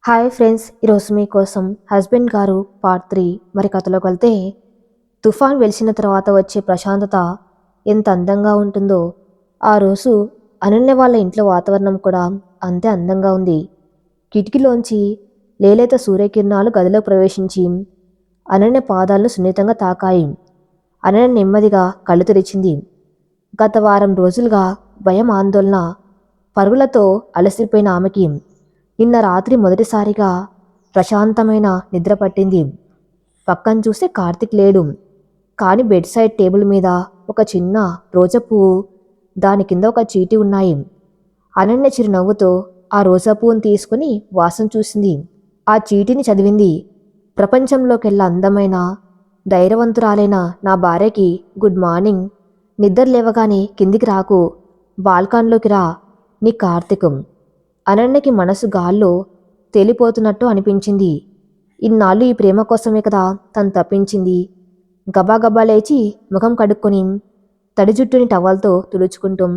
Hi friends, ఈరోజు మీకోసం husband గారు పార్ట్ 3 మరి కథలోకి వెళ్తే తుఫాన్ వెలిసిన తర్వాత వచ్చే ప్రశాంతత ఎంత అందంగా ఉంటుందో ఆ రోజు అనన్య వాళ్ళ ఇంట్లో వాతావరణం కూడా అంతే అందంగా ఉంది. కిటికీలోంచి లేలేత సూర్యకిరణాలు గదిలో ప్రవేశించి అనన్య పాదాలను సున్నితంగా తాకాయి. అనన్య నెమ్మదిగా కళ్ళు తెరిచింది. గత వారం రోజులుగా భయం ఆందోళన పరుగులతో అలసిపోయిన ఆమెకి నిన్న రాత్రి మొదటిసారిగా ప్రశాంతమైన నిద్ర పట్టింది. పక్కన చూస్తే కార్తిక్ లేడు. కానీ బెడ్ సైడ్ టేబుల్ మీద ఒక చిన్న రోజా పువ్వు, దాని కింద ఒక చీటీ ఉన్నాయి. అనన్య చిరునవ్వుతో ఆ రోజా పువ్వును తీసుకుని వాసన చూసింది. ఆ చీటీని చదివింది. ప్రపంచంలోకెల్లా అందమైన ధైర్యవంతురాలైన నా భార్యకి గుడ్ మార్నింగ్. నిద్ర లేవగానే కిందికి రాకు, బాల్కాన్లోకి రా, నీ కార్తీకం. అనన్యకి మనసు గాల్లో తేలిపోతున్నట్టు అనిపించింది. ఇన్నాళ్ళు ఈ ప్రేమ కోసమే కదా తను తప్పించింది. గబాగబా లేచి ముఖం కడుక్కొని తడి జుట్టుని టవల్తో తుడుచుకుంటూ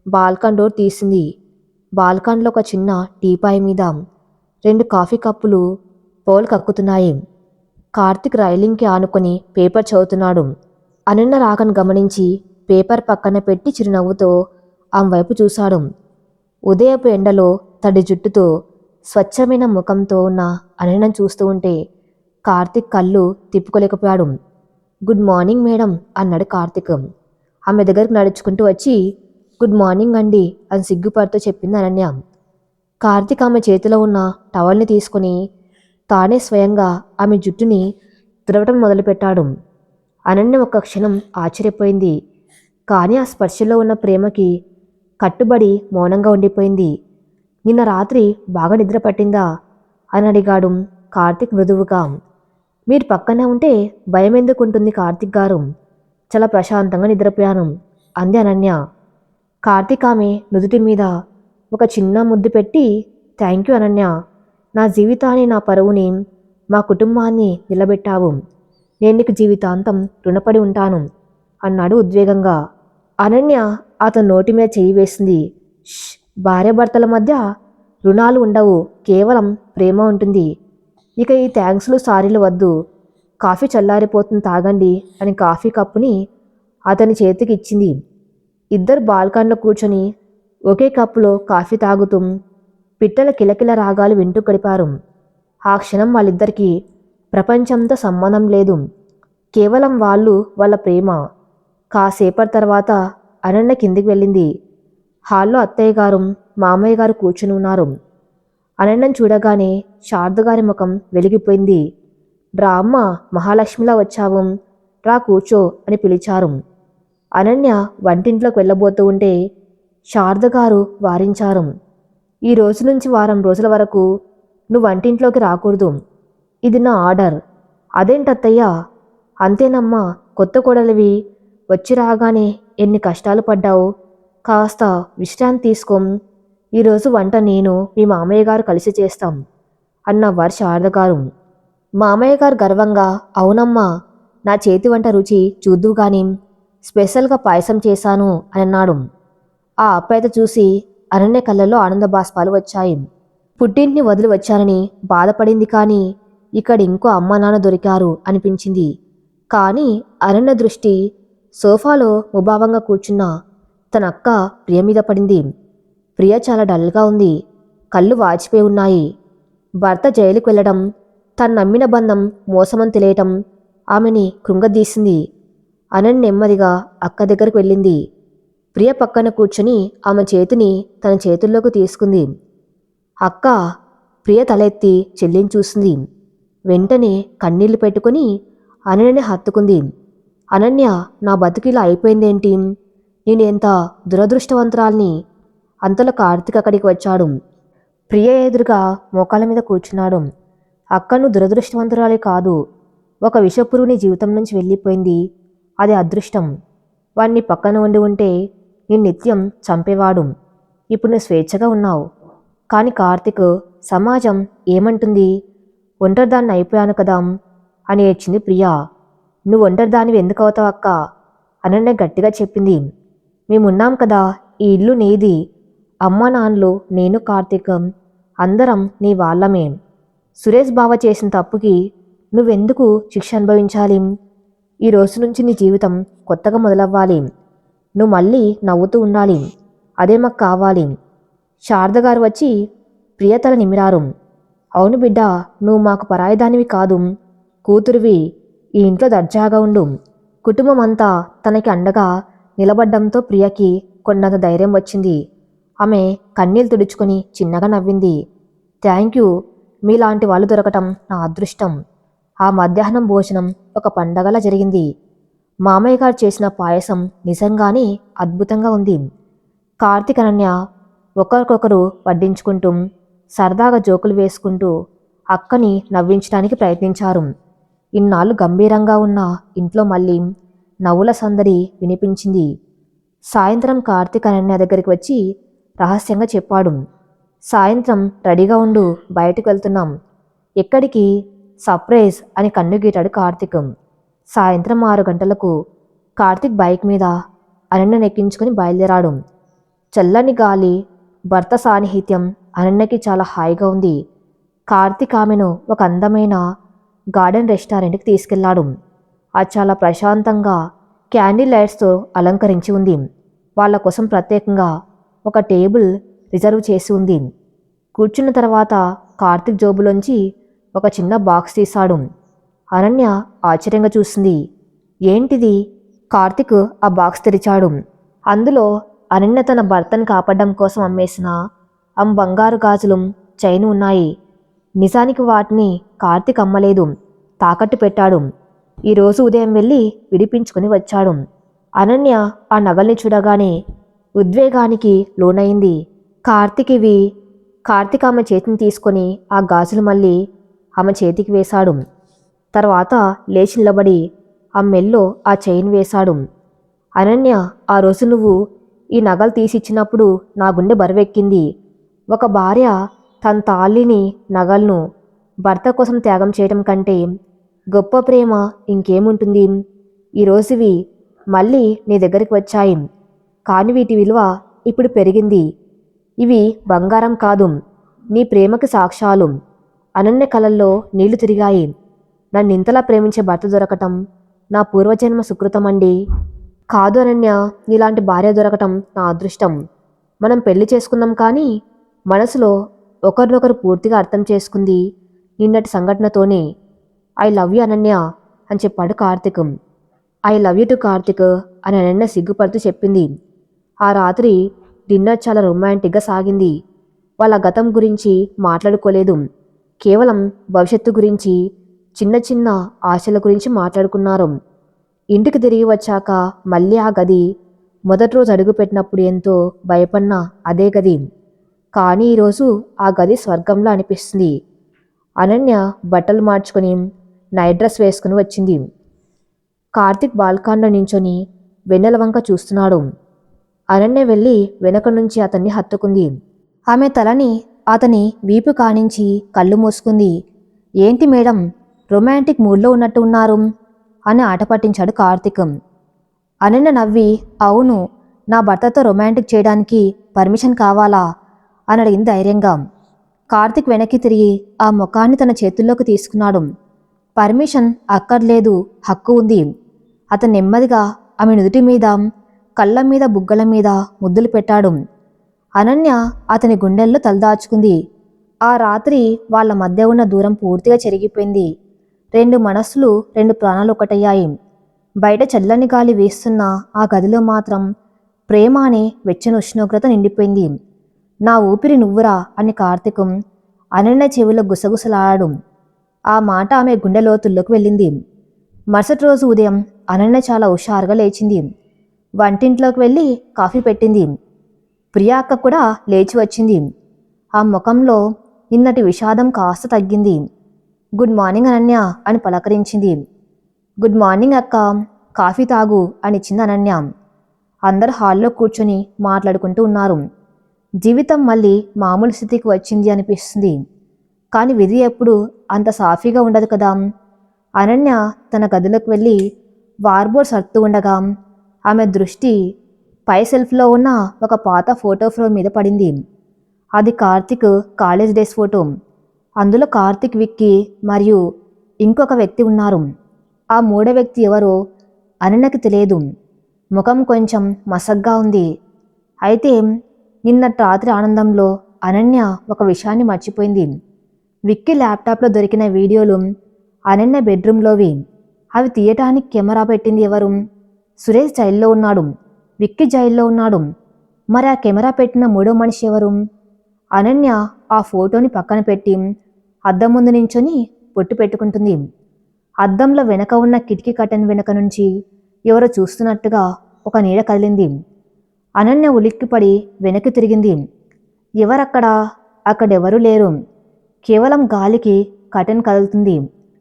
బాల్కాన్ డోర్ తీసింది. బాల్కాన్లో ఒక చిన్న టీపాయ్ మీద 2 కాఫీ కప్పులు పోల్ కక్కుతున్నాయి. కార్తిక్ రైలింగ్కి ఆనుకొని పేపర్ చదువుతున్నాడు. అనన్య రాకను గమనించి పేపర్ పక్కన పెట్టి చిరునవ్వుతో ఆమె వైపు చూశాడు. ఉదయపు ఎండలో తడి జుట్టుతో స్వచ్ఛమైన ముఖంతో ఉన్న అనన్యను చూస్తూ ఉంటే కార్తిక్ కళ్ళు తిప్పుకోలేకపోయాడు. గుడ్ మార్నింగ్ మేడం అన్నాడు కార్తిక్. ఆమె దగ్గరకు నడుచుకుంటూ వచ్చి గుడ్ మార్నింగ్ అండి అని సిగ్గుపడుతూ చెప్పింది అనన్య. కార్తిక్ ఆమె చేతిలో ఉన్న టవల్ని తీసుకుని తానే స్వయంగా ఆమె జుట్టుని తుడవటం మొదలుపెట్టాడు. అనన్య ఒక్క క్షణం ఆశ్చర్యపోయింది. కానీ ఆ స్పర్శలో ఉన్న ప్రేమకి కట్టుబడి మౌనంగా ఉండిపోయింది. నిన్న రాత్రి బాగా నిద్ర పట్టిందా అని అడిగాడు కార్తిక్ మృదువుగా. మీరు పక్కనే ఉంటే భయం ఎందుకుంటుంది కార్తిక్ గారు, చాలా ప్రశాంతంగా నిద్రపోయాను అంది అనన్య. కార్తిక్ ఆమె నుదుటి మీద ఒక చిన్న ముద్దు పెట్టి థ్యాంక్ యూ అనన్య, నా జీవితాన్ని, నా పరువుని, మా కుటుంబాన్ని నిలబెట్టావు. నేను నీకు జీవితాంతం రుణపడి ఉంటాను అన్నాడు ఉద్వేగంగా. అనన్య అతని నోటి మీద చెయ్యి వేసింది. భార్యాభర్తల మధ్య రుణాలు ఉండవు, కేవలం ప్రేమ ఉంటుంది. ఇక ఈ థ్యాంక్స్లు సారీలు వద్దు, కాఫీ చల్లారిపోతుంది తాగండి అని కాఫీ కప్పుని అతని చేతికి ఇచ్చింది. ఇద్దరు బాల్కాన్లో కూర్చొని ఒకే కప్పులో కాఫీ తాగుతూ పిట్టల కిలకిల రాగాలు వింటూ గడిపారు. ఆ క్షణం వాళ్ళిద్దరికీ ప్రపంచంతో సంబంధం లేదు, కేవలం వాళ్ళు, వాళ్ళ ప్రేమ. కాసేపటి తర్వాత అనన్య కిందికి వెళ్ళింది. హాల్లో అత్తయ్య గారు, మామయ్య గారు కూర్చుని ఉన్నారు. అనన్యను చూడగానే శారద గారి ముఖం వెలిగిపోయింది. రా అమ్మ, మహాలక్ష్మిలా వచ్చావు, రా కూర్చో అని పిలిచారు. అనన్య వంటింట్లోకి వెళ్ళబోతూ ఉంటే శారద గారు వారించారు. ఈ రోజు నుంచి వారం రోజుల వరకు నువ్వు వంటింట్లోకి రాకూడదు, ఇది నా ఆర్డర్. అదేంటత్తయ్యా? అంతేనమ్మా, కొత్త కోడలివి, వచ్చి రాగానే ఎన్ని కష్టాలు పడ్డావు, కాస్త విశ్రాంతి తీసుకోం. ఈరోజు వంట నేను, మీ మామయ్య గారు కలిసి చేస్తాం అన్నవారు శారద గారు. మామయ్య గారు గర్వంగా అవునమ్మా, నా చేతి వంట రుచి చూద్దువు గాని, స్పెషల్గా పాయసం చేశాను అని అన్నాడు. ఆ అప్పాయత చూసి అనన్య కళ్ళల్లో ఆనంద బాష్పాలు వచ్చాయి. పుట్టింటిని వదిలి వచ్చానని బాధపడింది, కానీ ఇక్కడ ఇంకో అమ్మా నాన్న దొరికారు అనిపించింది. కానీ అనన్య దృష్టి సోఫాలో ముభావంగా కూర్చున్న తన అక్క ప్రియ మీద పడింది. ప్రియ చాలా డల్గా ఉంది, కళ్ళు వాచిపోయి ఉన్నాయి. భర్త జైలుకు వెళ్ళడం, తను నమ్మిన బంధం మోసమని తెలియటం ఆమెని కృంగదీసింది. అనన్య నెమ్మదిగా అక్క దగ్గరకు వెళ్ళింది. ప్రియ పక్కన కూర్చుని ఆమె చేతిని తన చేతుల్లోకి తీసుకుంది. అక్క, ప్రియ తలెత్తి చెల్లిని చూసింది. వెంటనే కన్నీళ్లు పెట్టుకుని అనన్యని హత్తుకుంది. అనన్య, నా బతుకిలా అయిపోయిందేంటి? నేను ఎంత దురదృష్టవంతురాల్ని. అంతలో కార్తీక్ అక్కడికి వచ్చాడు. ప్రియ ఎదురుగా మోకాళ్ళ మీద కూర్చున్నాడు. అక్కను దురదృష్టవంతురాలే కాదు, ఒక విషపురుని జీవితం నుంచి వెళ్ళిపోయింది, అది అదృష్టం. వాణ్ణి పక్కన ఉండి ఉంటే నేను నిత్యం చంపేవాడు. ఇప్పుడు నువ్వు స్వేచ్ఛగా ఉన్నావు. కానీ కార్తీక్, సమాజం ఏమంటుంది? ఒంటరిదాన్ని అయిపోయాను కదా అని ఏడ్చింది ప్రియా. నువ్వు ఒంటరిదానివి ఎందుకు అవుతావు అక్క? అనన్య గట్టిగా చెప్పింది. మేమున్నాం కదా, ఈ ఇల్లు నీది. అమ్మా నాన్నలు, నేను, కార్తీక్ అందరం నీ వాళ్ళమే. సురేష్ బావ చేసిన తప్పుకి నువ్వెందుకు శిక్ష అనుభవించాలి? ఈ రోజు నుంచి నీ జీవితం కొత్తగా మొదలవ్వాలి. నువ్వు మళ్ళీ నవ్వుతూ ఉండాలి. అదే మాకు కావాలి. శారద గారు వచ్చి ప్రియతల నిమిరారు. అవును బిడ్డ, నువ్వు మాకు పరాయిదానివి కాదు, కూతురివి. ఈ ఇంట్లో దర్జాగా ఉండు. కుటుంబం అంతా తనకి అండగా నిలబడ్డంతో ప్రియకి కొండంత ధైర్యం వచ్చింది. ఆమె కన్నీళ్ళు తుడుచుకొని చిన్నగా నవ్వింది. Thank you. మీలాంటి వాళ్ళు దొరకటం నా అదృష్టం. ఆ మధ్యాహ్నం భోజనం ఒక పండగలా జరిగింది. మామయ్య గారు చేసిన పాయసం నిజంగానే అద్భుతంగా ఉంది. కార్తీక్, అనన్య ఒకరికొకరు వడ్డించుకుంటూ సరదాగా జోకులు వేసుకుంటూ అక్కని నవ్వించడానికి ప్రయత్నించారు. ఇన్నాళ్ళు గంభీరంగా ఉన్న ఇంట్లో మళ్ళీ నవ్వుల సందడి వినిపించింది. సాయంత్రం కార్తీక్ అనన్య దగ్గరికి వచ్చి రహస్యంగా చెప్పాడు. సాయంత్రం రెడీగా ఉండు, బయటకు వెళ్తున్నాం. ఎక్కడికి? సర్ప్రైజ్ అని కన్ను గీటాడు కార్తీక్. సాయంత్రం 6 గంటలకు కార్తీక్ బైక్ మీద అనన్యను ఎక్కించుకుని బయలుదేరాడు. చల్లని గాలి, భర్త సాన్నిహిత్యం అనన్యకి చాలా హాయిగా ఉంది. కార్తీక్ ఆమెను ఒక అందమైన గార్డెన్ రెస్టారెంట్కి తీసుకెళ్లాడు. అది చాలా ప్రశాంతంగా క్యాండిల్ లైట్స్తో అలంకరించి ఉంది. వాళ్ళ కోసం ప్రత్యేకంగా ఒక టేబుల్ రిజర్వ్ చేసి ఉంది. కూర్చున్న తర్వాత కార్తీక్ జోబులోంచి ఒక చిన్న బాక్స్ తీశాడు. అనన్య ఆశ్చర్యంగా చూసింది. ఏంటిది? కార్తీక్ ఆ బాక్స్ తెరిచాడు. అందులో అనన్య తన భర్తను కాపాడడం కోసం అమ్మేసిన బంగారు గాజులు, చైను ఉన్నాయి. నిజానికి వాటిని కార్తీక్ అమ్మలేదు, తాకట్టు పెట్టాడు. ఈరోజు ఉదయం వెళ్ళి విడిపించుకుని వచ్చాడు. అనన్య ఆ నగల్ని చూడగానే ఉద్వేగానికి లోనైంది. కార్తీక్ ఆమె చేతిని తీసుకొని ఆ గాజులు మళ్ళీ ఆమె చేతికి వేశాడు. తర్వాత లేచి నిలబడి ఆ మెల్లో ఆ చైన్ వేశాడు. అనన్య, ఆ రోజు నువ్వు ఈ నగలు తీసిచ్చినప్పుడు నా గుండె బరువెక్కింది. ఒక భార్య తన తాళిని, నగలను భర్త కోసం త్యాగం చేయడం కంటే గొప్ప ప్రేమ ఇంకేముంటుంది? ఈరోజువి మళ్ళీ నీ దగ్గరికి వచ్చాయి. కానీ వీటి విలువ ఇప్పుడు పెరిగింది. ఇవి బంగారం కాదు, నీ ప్రేమకి సాక్ష్యాలు. అనన్య కళల్లో నీళ్లు తిరిగాయి. నన్నింతలా ప్రేమించే భర్త దొరకటం నా పూర్వజన్మ సుకృతమండి. కాదు అనన్య, నీలాంటి భార్య దొరకటం నా అదృష్టం. మనం పెళ్లి చేసుకున్నాం, కానీ మనసులో ఒకరినొకరు పూర్తిగా అర్థం చేసుకుంది నిన్నటి సంఘటనతోనే. ఐ లవ్ యూ అనన్య అని చెప్పాడు Karthik. I love you to Karthik అని అనన్య సిగ్గుపడుతూ చెప్పింది. ఆ రాత్రి డిన్నర్ చాలా రొమాంటిక్గా సాగింది. వాళ్ళ గతం గురించి మాట్లాడుకోలేదు, కేవలం భవిష్యత్తు గురించి, చిన్న చిన్న ఆశల గురించి మాట్లాడుకున్నారు. ఇంటికి తిరిగి వచ్చాక మళ్ళీ ఆ గది, మొదటి రోజు అడుగుపెట్టినప్పుడు ఎంతో భయపడిన అదే గది. కానీ ఈరోజు ఆ గది స్వర్గంలో అనిపిస్తుంది. అనన్య బట్టలు మార్చుకొని నైట్ డ్రెస్ వేసుకుని వచ్చింది. కార్తీక్ బాల్కాన్లో నించొని వెన్నెల వంక చూస్తున్నాడు. అనన్య వెళ్ళి వెనక నుంచి అతన్ని హత్తుకుంది. ఆమె తలని అతని వీపు కానించి కళ్ళు మూసుకుంది. ఏంటి మేడం, రొమాంటిక్ మూడ్లో ఉన్నట్టు ఉన్నారు అని ఆట పట్టించాడు కార్తీక్. అనన్య నవ్వి, అవును, నా భర్తతో రొమాంటిక్ చేయడానికి పర్మిషన్ కావాలా అని అడిగింది ధైర్యంగా. కార్తీక్ వెనక్కి తిరిగి ఆ ముఖాన్ని తన చేతుల్లోకి తీసుకున్నాడు. పర్మిషన్ అక్కర్లేదు, హక్కు ఉంది. అతను నెమ్మదిగా ఆమె నుదుటి మీద, కళ్ళ మీద, బుగ్గల మీద ముద్దులు పెట్టాడు. అనన్య అతని గుండెల్లో తలదాచుకుంది. ఆ రాత్రి వాళ్ళ మధ్య ఉన్న దూరం పూర్తిగా చెరిగిపోయింది. 2 మనస్సులు, 2 ప్రాణాలు ఒకటయ్యాయి. బయట చల్లని గాలి వీస్తున్న ఆ గదిలో మాత్రం ప్రేమ అనే వెచ్చని ఉష్ణోగ్రత నిండిపోయింది. నా ఊపిరి నువ్వురా అని కార్తీకం అనన్య చెవిలో గుసగుసలాడాడు. ఆ మాట ఆమె గుండె లోతుల్లోకి వెళ్ళింది. మరుసటి రోజు ఉదయం అనన్య చాలా హుషారుగా లేచింది. వంటింట్లోకి వెళ్ళి కాఫీ పెట్టింది. ప్రియా అక్క కూడా లేచి వచ్చింది. ఆ ముఖంలో నిన్నటి విషాదం కాస్త తగ్గింది. గుడ్ మార్నింగ్ అనన్య అని పలకరించింది. గుడ్ మార్నింగ్ అక్క, కాఫీ తాగు అని ఇచ్చింది అనన్య. అందరు హాల్లో కూర్చొని మాట్లాడుకుంటూ ఉన్నారు. జీవితం మళ్ళీ మామూలు స్థితికి వచ్చింది అనిపిస్తుంది. కానీ విధి ఎప్పుడు అంత సాఫీగా ఉండదు కదా. అనన్య తన గదిలోకి వెళ్ళి వార్బోర్డ్ సర్దుతూ ఉండగా ఆమె దృష్టి పై సెల్ఫ్లో ఉన్న ఒక పాత ఫోటో ఫ్రేమ్ మీద పడింది. అది కార్తిక్ కాలేజ్ డేస్ ఫోటో. అందులో కార్తిక్, విక్కీ మరియు ఇంకొక వ్యక్తి ఉన్నారు. ఆ మూడో వ్యక్తి ఎవరో అనన్యకి తెలియదు. ముఖం కొంచెం మసగ్గా ఉంది. అయితే నిన్నటి రాత్రి ఆనందంలో అనన్య ఒక విషయాన్ని మర్చిపోయింది. విక్కీ ల్యాప్టాప్లో దొరికిన వీడియోలు అనన్య బెడ్రూమ్లోవి. అవి తీయటానికి కెమెరా పెట్టింది ఎవరు? సురేష్ జైల్లో ఉన్నాడు, విక్కీ జైల్లో ఉన్నాడు. మరి ఆ కెమెరా పెట్టిన మూడో మనిషి ఎవరు? అనన్య ఆ ఫోటోని పక్కన పెట్టి అద్దం ముందు నించొని బొట్టు పెట్టుకుంటుంది. అద్దంలో వెనక ఉన్న కిటికీ కర్టెన్ వెనక నుంచి ఎవరో చూస్తున్నట్టుగా ఒక నీడ కదిలింది. అనన్య ఉలిక్కిపడి వెనక్కి తిరిగింది. ఎవరక్కడా? అక్కడెవరూ లేరు. కేవలం గాలికి కర్టెన్ కదులుతుంది.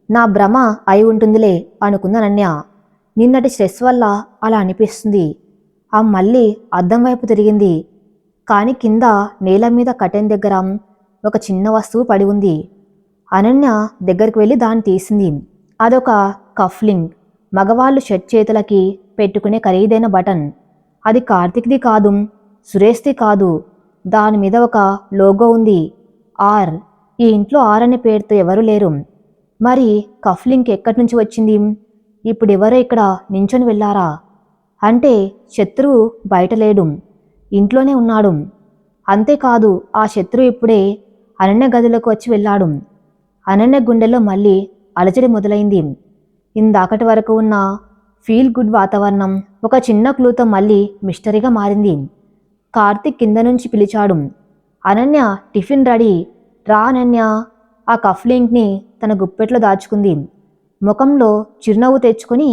నా భ్రమ అయి ఉంటుందిలే అనుకుంది అనన్య. నిన్నటి స్ట్రెస్ వల్ల అలా అనిపిస్తుంది. ఆ మళ్ళీ అద్దం వైపు తిరిగింది. కాని కింద నేల మీద కర్టెన్ దగ్గర ఒక చిన్న వస్తువు పడి ఉంది. అనన్య దగ్గరికి వెళ్ళి దాన్ని తీసింది. అదొక కఫ్లింగ్, మగవాళ్ళు షర్ట్ చేతులకి పెట్టుకునే ఖరీదైన బటన్. అది కార్తిక్ది కాదు, సురేష్ది కాదు. దాని మీద ఒక లోగో ఉంది, ఆర్. ఈ ఇంట్లో ఆర్ అనే పేరుతో ఎవరూ లేరు. మరి కఫ్లింగ్ ఎక్కడి నుంచి వచ్చింది? ఇప్పుడు ఎవరో ఇక్కడ నించొని వెళ్ళారా? అంటే శత్రువు బయట లేడు, ఇంట్లోనే ఉన్నాడు. అంతేకాదు ఆ శత్రువు ఇప్పుడే అనన్య గదిలోకి వచ్చి వెళ్ళాడు. అనన్య గుండెల్లో మళ్ళీ అలజడి మొదలైంది. ఇందాకటి వరకు ఉన్న ఫీల్ గుడ్ వాతావరణం ఒక చిన్న క్లూతో మళ్ళీ మిస్టరీగా మారింది. కార్తిక్ కింద నుంచి పిలిచాడు, అనన్య టిఫిన్ రెడీ, రా అనన్య. ఆ కఫ్లింక్ని తన గుప్పెట్లో దాచుకుంది. ముఖంలో చిరునవ్వు తెచ్చుకొని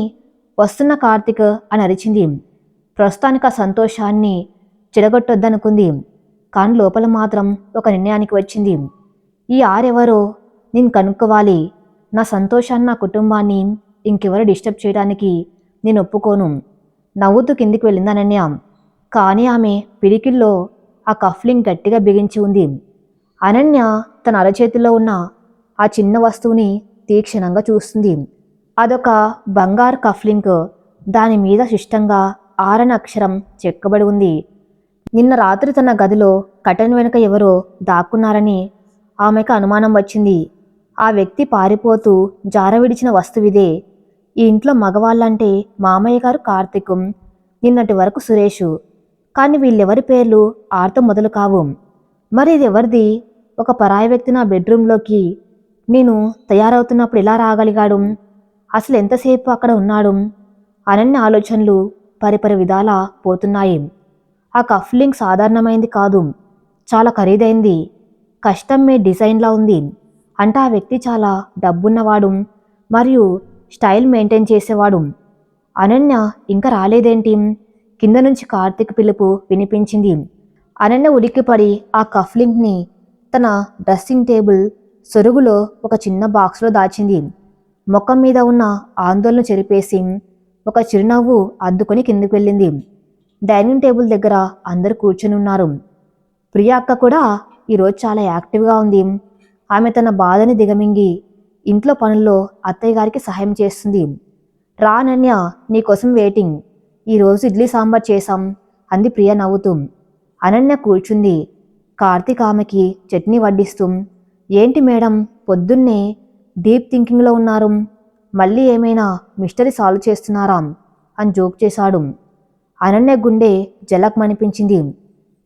వస్తున్న కార్తిక్ అని అరిచింది. ప్రస్తుతానికి ఆ సంతోషాన్ని చెడగొట్టొద్దనుకుంది. కానీ లోపల మాత్రం ఒక నిర్ణయానికి వచ్చింది. ఈ ఆరెవరో నేను కనుక్కోవాలి. నా సంతోషాన్ని, నా కుటుంబాన్ని ఇంకెవరు డిస్టర్బ్ చేయడానికి నేను ఒప్పుకోను. నవ్వుతూ కిందికి వెళ్ళింది అనన్య. కానీ ఆమె పిడికిల్లో ఆ కఫ్లింగ్ గట్టిగా బిగించి ఉంది. అనన్య తన అరచేతిలో ఉన్న ఆ చిన్న వస్తువుని తీక్షణంగా చూస్తుంది. అదొక బంగారు కఫ్లింక్. దాని మీద శిష్టంగా ఆరని అక్షరం చెక్కబడి ఉంది. నిన్న రాత్రి తన గదిలో కటన్ వెనుక ఎవరో దాక్కున్నారని ఆమెకు అనుమానం వచ్చింది. ఆ వ్యక్తి పారిపోతూ జారవిడిచిన వస్తువిదే. ఈ ఇంట్లో మగవాళ్ళంటే మామయ్య గారు కార్తిక్, నిన్నటి వరకు సురేషు. కానీ వీళ్ళెవరి పేర్లు ఆర్తో మొదలు కావు. మరి ఇది ఎవరిది? ఒక పరాయి వ్యక్తి నా బెడ్రూమ్లోకి నేను తయారవుతున్నప్పుడు ఎలా రాగలిగాడు? అసలు ఎంతసేపు అక్కడ ఉన్నాడు? అనన్య ఆలోచనలు పరిపరి విధాలా పోతున్నాయి. ఆ కఫ్లింగ్ సాధారణమైంది కాదు, చాలా ఖరీదైంది. కస్టమ్ మేడ్ డిజైన్లా ఉంది. అంటే ఆ వ్యక్తి చాలా డబ్బున్నవాడు మరియు స్టైల్ మెయింటైన్ చేసేవాడు. అనన్య ఇంకా రాలేదేంటి? కింద నుంచి కార్తిక్ పిలుపు వినిపించింది. అనన్య ఉలిక్కిపడి ఆ కఫ్లింక్ని తన డ్రెస్సింగ్ టేబుల్ సొరుగులో ఒక చిన్న బాక్స్లో దాచింది. ముఖం మీద ఉన్న ఆందోళన చెరిపేసి ఒక చిరునవ్వు అద్దుకొని కిందికి వెళ్ళింది. డైనింగ్ టేబుల్ దగ్గర అందరూ కూర్చొని ఉన్నారు. ప్రియా అక్క కూడా ఈరోజు చాలా యాక్టివ్గా ఉంది. ఆమె తన బాధని దిగమింగి ఇంట్లో పనుల్లో అత్తయ్య గారికి సహాయం చేస్తుంది. రా అనన్య, నీకోసం వెయిటింగ్. ఈరోజు ఇడ్లీ సాంబార్ చేశాం అంది ప్రియ నవ్వుతూ. అనన్య కూర్చుంది. కార్తీక్ ఆమెకి చట్నీ వడ్డిస్తూ, ఏంటి మేడం పొద్దున్నే డీప్ థింకింగ్లో ఉన్నారు? మళ్ళీ ఏమైనా మిస్టరీ సాల్వ్ చేస్తున్నారా అని జోక్ చేశాడు. అనన్య గుండె జలక్మనిపించింది.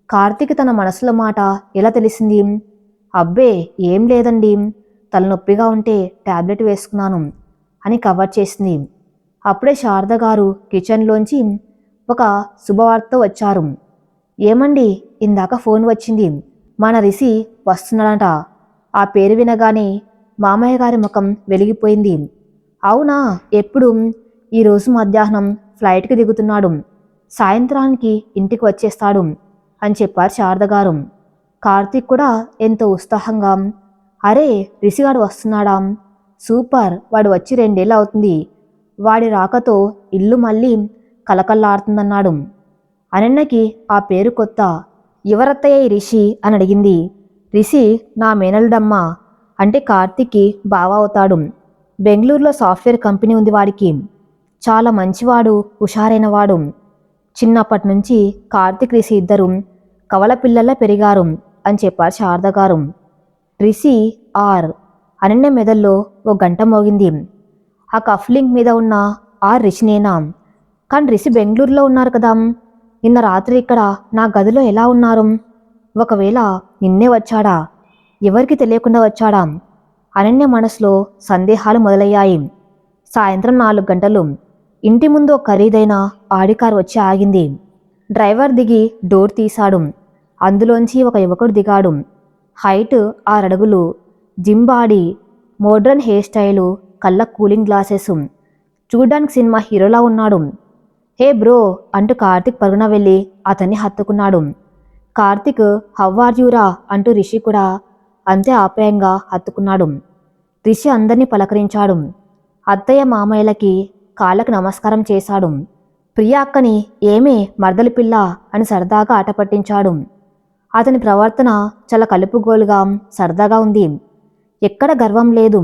కార్తీక్ తన మనసులో మాట ఎలా తెలిసింది? అబ్బే ఏం లేదండి, తలనొప్పిగా ఉంటే టాబ్లెట్ వేసుకున్నాను అని కవర్ చేసింది. అప్పుడే శారద గారు కిచెన్లోంచి ఒక శుభవార్తతో వచ్చారు. ఏమండి, ఇందాక ఫోన్ వచ్చింది, మన రిషి వస్తున్నాడట. ఆ పేరు వినగానే మామయ్య గారి ముఖం వెలిగిపోయింది. అవునా, ఎప్పుడు? ఈరోజు మధ్యాహ్నం ఫ్లైట్కి దిగుతున్నాడు, సాయంత్రానికి ఇంటికి వచ్చేస్తాడు అని చెప్పారు శారద గారు. కార్తీక్ కూడా ఎంతో ఉత్సాహంగా, అరే రిషిగాడు వస్తున్నాడా, సూపర్, వాడు వచ్చి 2 ఏళ్ళు అవుతుంది, వాడి రాకతో ఇల్లు మళ్ళీ కలకల్లాడుతుందన్నాడు. అనన్యకి ఆ పేరు కొత్త. ఎవరత్తయ్య ఈ రిషి అని అడిగింది. రిషి నా మేనల్డమ్మ, అంటే కార్తీక్కి బావ అవుతాడు. బెంగళూరులో సాఫ్ట్వేర్ కంపెనీ ఉంది వాడికి. చాలా మంచివాడు, హుషారైనవాడు. చిన్నప్పటి నుంచి కార్తీక్ రిషి ఇద్దరు కవల పిల్లల్లా పెరిగారు. అని చెప్పారు శారద గారు. రిషి ఆర్. అనన్య మెదల్లో ఓ గంట మోగింది. ఆ కఫ్ లింక్ మీద ఉన్న ఆర్ రిషినేనా? కానీ రిషి బెంగళూరులో ఉన్నారు కదా, నిన్న రాత్రి ఇక్కడ నా గదిలో ఎలా ఉన్నారు? ఒకవేళ నిన్నే వచ్చాడా? ఎవరికి తెలియకుండా వచ్చాడా? అనన్య మనసులో సందేహాలు మొదలయ్యాయి. సాయంత్రం 4 గంటలు. ఇంటి ముందు ఒక ఖరీదైన ఆడి కారు వచ్చి ఆగింది. డ్రైవర్ దిగి డోర్ తీశాడు. అందులోంచి ఒక యువకుడు దిగాడు. హైట్ 6 అడుగులు, gym body, modern hair style, కళ్ళ కూలింగ్ గ్లాసెస్. చూడ్డానికి సినిమా హీరోలా ఉన్నాడు. హే బ్రో అంటూ కార్తిక్ పరుగున వెళ్ళి అతన్ని హత్తుకున్నాడు. కార్తిక్ హౌ ఆర్ యూరా అంటూ రిషి కూడా అంతే ఆప్యాయంగా హత్తుకున్నాడు. రిషి అందరినీ పలకరించాడు. అత్తయ్య మామయ్యలకి కాళ్ళకి నమస్కారం చేశాడు. ప్రియా అక్కని ఏమే మర్దలి పిల్ల అని సరదాగా ఆట పట్టించాడు. అతని ప్రవర్తన చాలా కలుపుగోలుగా సరదాగా ఉంది. ఎక్కడ గర్వం లేదు.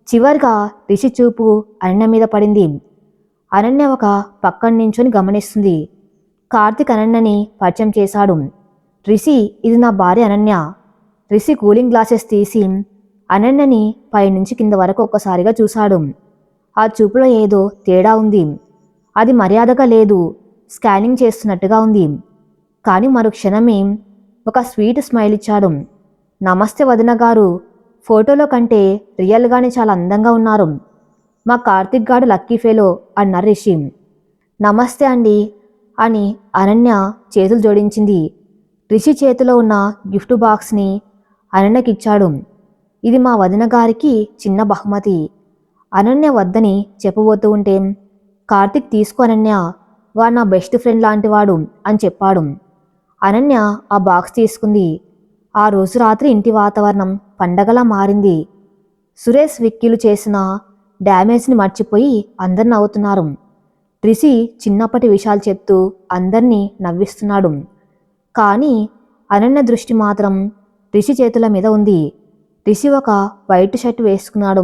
చివరిగా రిషి చూపు అనన్య మీద పడింది. అనన్య ఒక పక్కన నించుని గమనిస్తుంది. కార్తిక్ అనన్యని పరిచయం చేశాడు. రిషి, ఇది నా భార్య అనన్య. రిషి కూలింగ్ గ్లాసెస్ తీసి అనన్యని పైనుంచి కింద వరకు ఒక్కసారిగా చూశాడు. ఆ చూపులో ఏదో తేడా ఉంది. అది మర్యాదగా లేదు, స్కానింగ్ చేస్తున్నట్టుగా ఉంది. కానీ మరు క్షణమే ఒక స్వీట్ స్మైల్ ఇచ్చాడు. నమస్తే వదిన గారు, ఫోటోలో కంటే రియల్గానే చాలా అందంగా ఉన్నారు. మా కార్తిక్ గాడు లక్కీ ఫెలో అన్నారు రిషి. నమస్తే అండి అని అనన్య చేతులు జోడించింది. రిషి చేతిలో ఉన్న గిఫ్ట్ బాక్స్ని అనన్యకిచ్చాడు. ఇది మా వదిన గారికి చిన్న బహుమతి. అనన్య వద్దని చెప్పబోతూ ఉంటే కార్తిక్ తీసుకో అనన్య, వాడు నా బెస్ట్ ఫ్రెండ్ లాంటివాడు అని చెప్పాడు. అనన్య ఆ బాక్స్ తీసుకుంది. ఆ రోజు రాత్రి ఇంటి వాతావరణం పండగలా మారింది. సురేష్ విక్కీలు చేసిన డ్యామేజ్ని మర్చిపోయి అందరు నవ్వుతున్నారు. రిషి చిన్నప్పటి విషయాలు చెప్తూ అందరినీ నవ్విస్తున్నాడు. కానీ అనన్య దృష్టి మాత్రం రిషి చేతుల మీద ఉంది. రిషి ఒక వైట్ షర్ట్ వేసుకున్నాడు.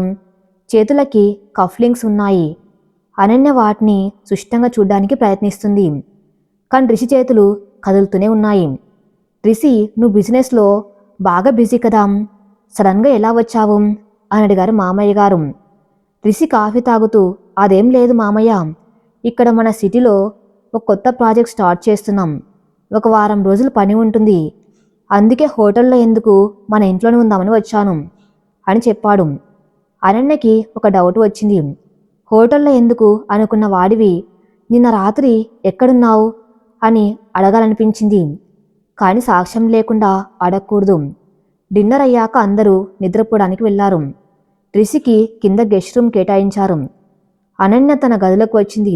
చేతులకి కఫ్లింగ్స్ ఉన్నాయి. అనన్య వాటిని సుష్టంగా చూడ్డానికి ప్రయత్నిస్తుంది. కానీ రిషి చేతులు కదులుతూనే ఉన్నాయి. రిషి, నువ్వు బిజినెస్లో బాగా బిజీ కదా, సడన్గా ఎలా వచ్చావు అని అడిగారు మామయ్య గారు. రిషి కాఫీ తాగుతూ, అదేం లేదు మామయ్య, ఇక్కడ మన సిటీలో ఒక కొత్త ప్రాజెక్ట్ స్టార్ట్ చేస్తున్నాం. ఒక వారం రోజులు పని ఉంటుంది. అందుకే హోటల్లో ఎందుకు, మన ఇంట్లోనే ఉందామని వచ్చాను అని చెప్పాడు. అనన్యకి ఒక డౌట్ వచ్చింది. హోటల్లో ఎందుకు అనుకున్న వాడివి నిన్న రాత్రి ఎక్కడున్నావు అని అడగాలనిపించింది. కానీ సాక్ష్యం లేకుండా అడగకూడదు. డిన్నర్ అయ్యాక అందరూ నిద్రపోవడానికి వెళ్లారు. రిషికి కింద గెస్ట్ రూమ్ కేటాయించారు. అనన్య తన గదిలోకి వచ్చింది.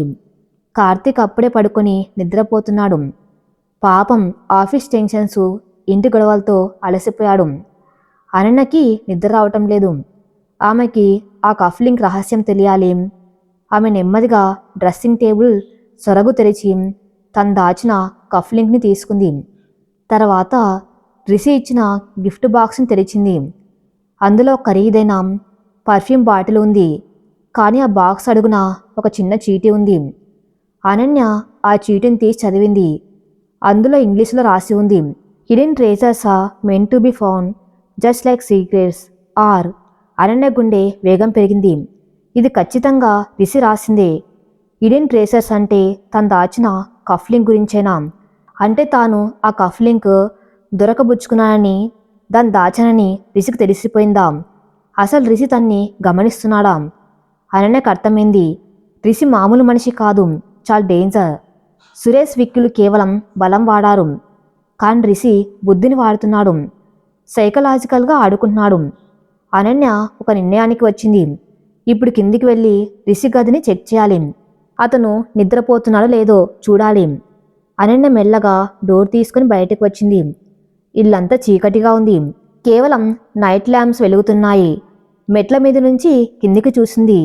కార్తీక్ అప్పుడే పడుకొని నిద్రపోతున్నాడు. పాపం ఆఫీస్ టెన్షన్స్, ఇంటి గొడవలతో అలసిపోయాడు. అనన్యకి నిద్ర రావటం లేదు. ఆమెకి ఆ కఫ్లింక్ రహస్యం తెలియాలి. ఆమె నెమ్మదిగా డ్రెస్సింగ్ టేబుల్ సొరగు తెరిచి తను దాచిన కఫ్లింక్ని తీసుకుంది. తర్వాత రిషి ఇచ్చిన గిఫ్ట్ బాక్స్ని తెరిచింది. అందులో ఖరీదైన పర్ఫ్యూమ్ బాటిల్ ఉంది. కానీ ఆ బాక్స్ అడుగున ఒక చిన్న చీటీ ఉంది. అనన్య ఆ చీటీని తీసి చదివింది. అందులో ఇంగ్లీష్లో రాసి ఉంది, hidden treasures are meant to be found just like secrets are. Ananya గుండె వేగం పెరిగింది. ఇది ఖచ్చితంగా రిషి రాసిందే. హిడెన్ ట్రేసర్స్ అంటే తను దాచిన కఫ్లింక్ గురించేనా? అంటే తాను ఆ కఫ్లింక్ దొరకబుచ్చుకున్నానని, దాన్ని దాచానని రిషికి తెలిసిపోయిందా? అసలు రిషి తన్ని గమనిస్తున్నాడా? అనన్యకు అర్థమైంది. రిషి మామూలు మనిషి కాదు, చాలా డేంజర్. సురేష్ విక్కీలు కేవలం బలం వాడారు, కానీ రిషి బుద్ధిని వాడుతున్నాడు. సైకలాజికల్గా ఆడుకుంటున్నాడు. అనన్య ఒక నిర్ణయానికి వచ్చింది. ఇప్పుడు కిందికి వెళ్ళి రిషి గదిని చెక్ చేయాలి. అతను నిద్రపోతున్నాడో లేదో చూడాలి. అనన్య మెల్లగా డోర్ తీసుకుని బయటకు వచ్చింది. ఇల్లంతా చీకటిగా ఉంది. కేవలం నైట్ ల్యాంప్స్ వెలుగుతున్నాయి. మెట్ల మీద నుంచి కిందికి చూసింది.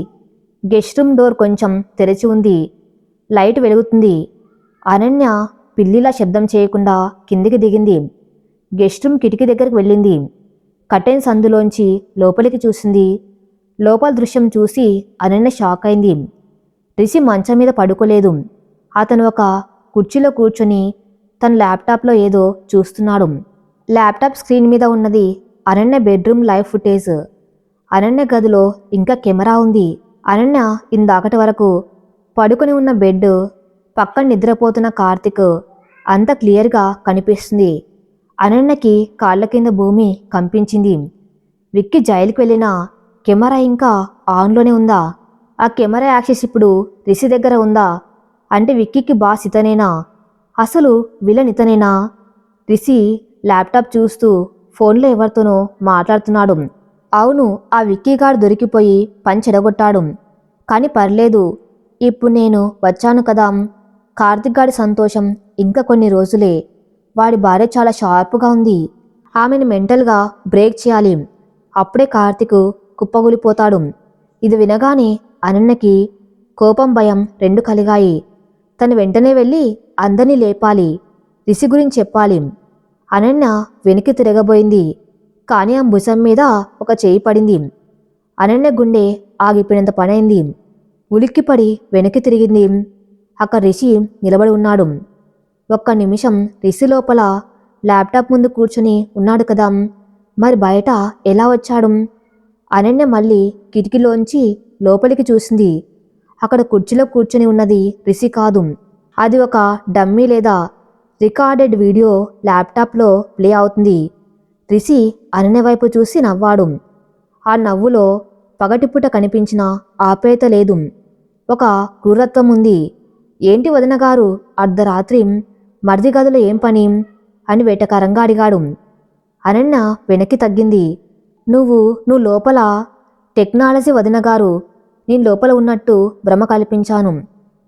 గెస్ట్ రూమ్ డోర్ కొంచెం తెరిచి ఉంది. లైట్ వెలుగుతుంది. అనన్య పిల్లిలా శబ్దం చేయకుండా కిందికి దిగింది. గెస్ట్ రూమ్ కిటికీ దగ్గరికి వెళ్ళింది. కర్టెన్స్ అందులోంచి లోపలికి చూసింది. లోపల దృశ్యం చూసి అనన్య షాక్ అయింది. రిషి మంచం మీద పడుకోలేదు. అతను ఒక కుర్చీలో కూర్చొని తన ల్యాప్టాప్లో ఏదో చూస్తున్నాడు. ల్యాప్టాప్ స్క్రీన్ మీద ఉన్నది Ananya bedroom live footage. Ananya గదిలో ఇంకా కెమెరా ఉంది. అనన్య ఇందాకటి వరకు పడుకొని ఉన్న బెడ్, పక్కన నిద్రపోతున్న కార్తిక్ అంత క్లియర్గా కనిపిస్తుంది. అనన్యకి కాళ్ళ కింద భూమి కంపించింది. విక్కీ జైలుకి వెళ్ళిన కెమెరా ఇంకా ఆన్లోనే ఉందా? ఆ కెమెరా యాక్సెస్ ఇప్పుడు రిషి దగ్గర ఉందా? అంటే విక్కీకి బాస్ ఇతనేనా? అసలు విలన్ ఇతనేనా? రిషి ల్యాప్టాప్ చూస్తూ ఫోన్లో ఎవరితోనో మాట్లాడుతున్నాడు. అవును, ఆ విక్కీ గాడు దొరికిపోయి పని చెడగొట్టాడు. కానీ పర్లేదు, ఇప్పుడు నేను వచ్చాను కదా. కార్తిక్ గాడి సంతోషం ఇంకా కొన్ని రోజులే. వాడి భార్య చాలా షార్ప్గా ఉంది. ఆమెను మెంటల్గా బ్రేక్ చేయాలి. అప్పుడే కార్తిక్ కుప్పగూలిపోతాడు. ఇది వినగానే అనన్యకి కోపం, భయం రెండు కలిగాయి. తను వెంటనే వెళ్ళి అందరినీ లేపాలి. రిషి గురించి చెప్పాలి. అనన్య వెనక్కి తిరగబోయింది. కానీ ఆ భుజం మీద ఒక చేయి పడింది. అనన్య గుండె ఆగిపోయినంత పనైంది. ఉలిక్కిపడి వెనక్కి తిరిగింది. అక్కడ రిషి నిలబడి ఉన్నాడు. ఒక్క నిమిషం రిషి లోపల ల్యాప్టాప్ ముందు కూర్చుని ఉన్నాడు కదా, మరి బయట ఎలా వచ్చాడు? అనన్య మళ్ళీ కిటికీలోంచి లోపలికి చూసింది. అక్కడ కుర్చీలో కూర్చుని ఉన్నది రిషి కాదు. అది ఒక డమ్మీ లేదా రికార్డెడ్ వీడియో ల్యాప్టాప్లో ప్లే అవుతుంది. రిషి అనన్య వైపు చూసి నవ్వాడు. ఆ నవ్వులో పగటిపుట కనిపించిన ఆప్యాయత లేదు, ఒక క్రూరత్వం ఉంది. ఏంటి వదిన గారు, అర్ధరాత్రి మరిది గదిలో ఏం పని అని వెటకారంగా అడిగాడు. అనన్య వెనక్కి తగ్గింది. నువ్వు లోపల టెక్నాలజీ వదిన గారు, నేను లోపల ఉన్నట్టు భ్రమ కల్పించాను.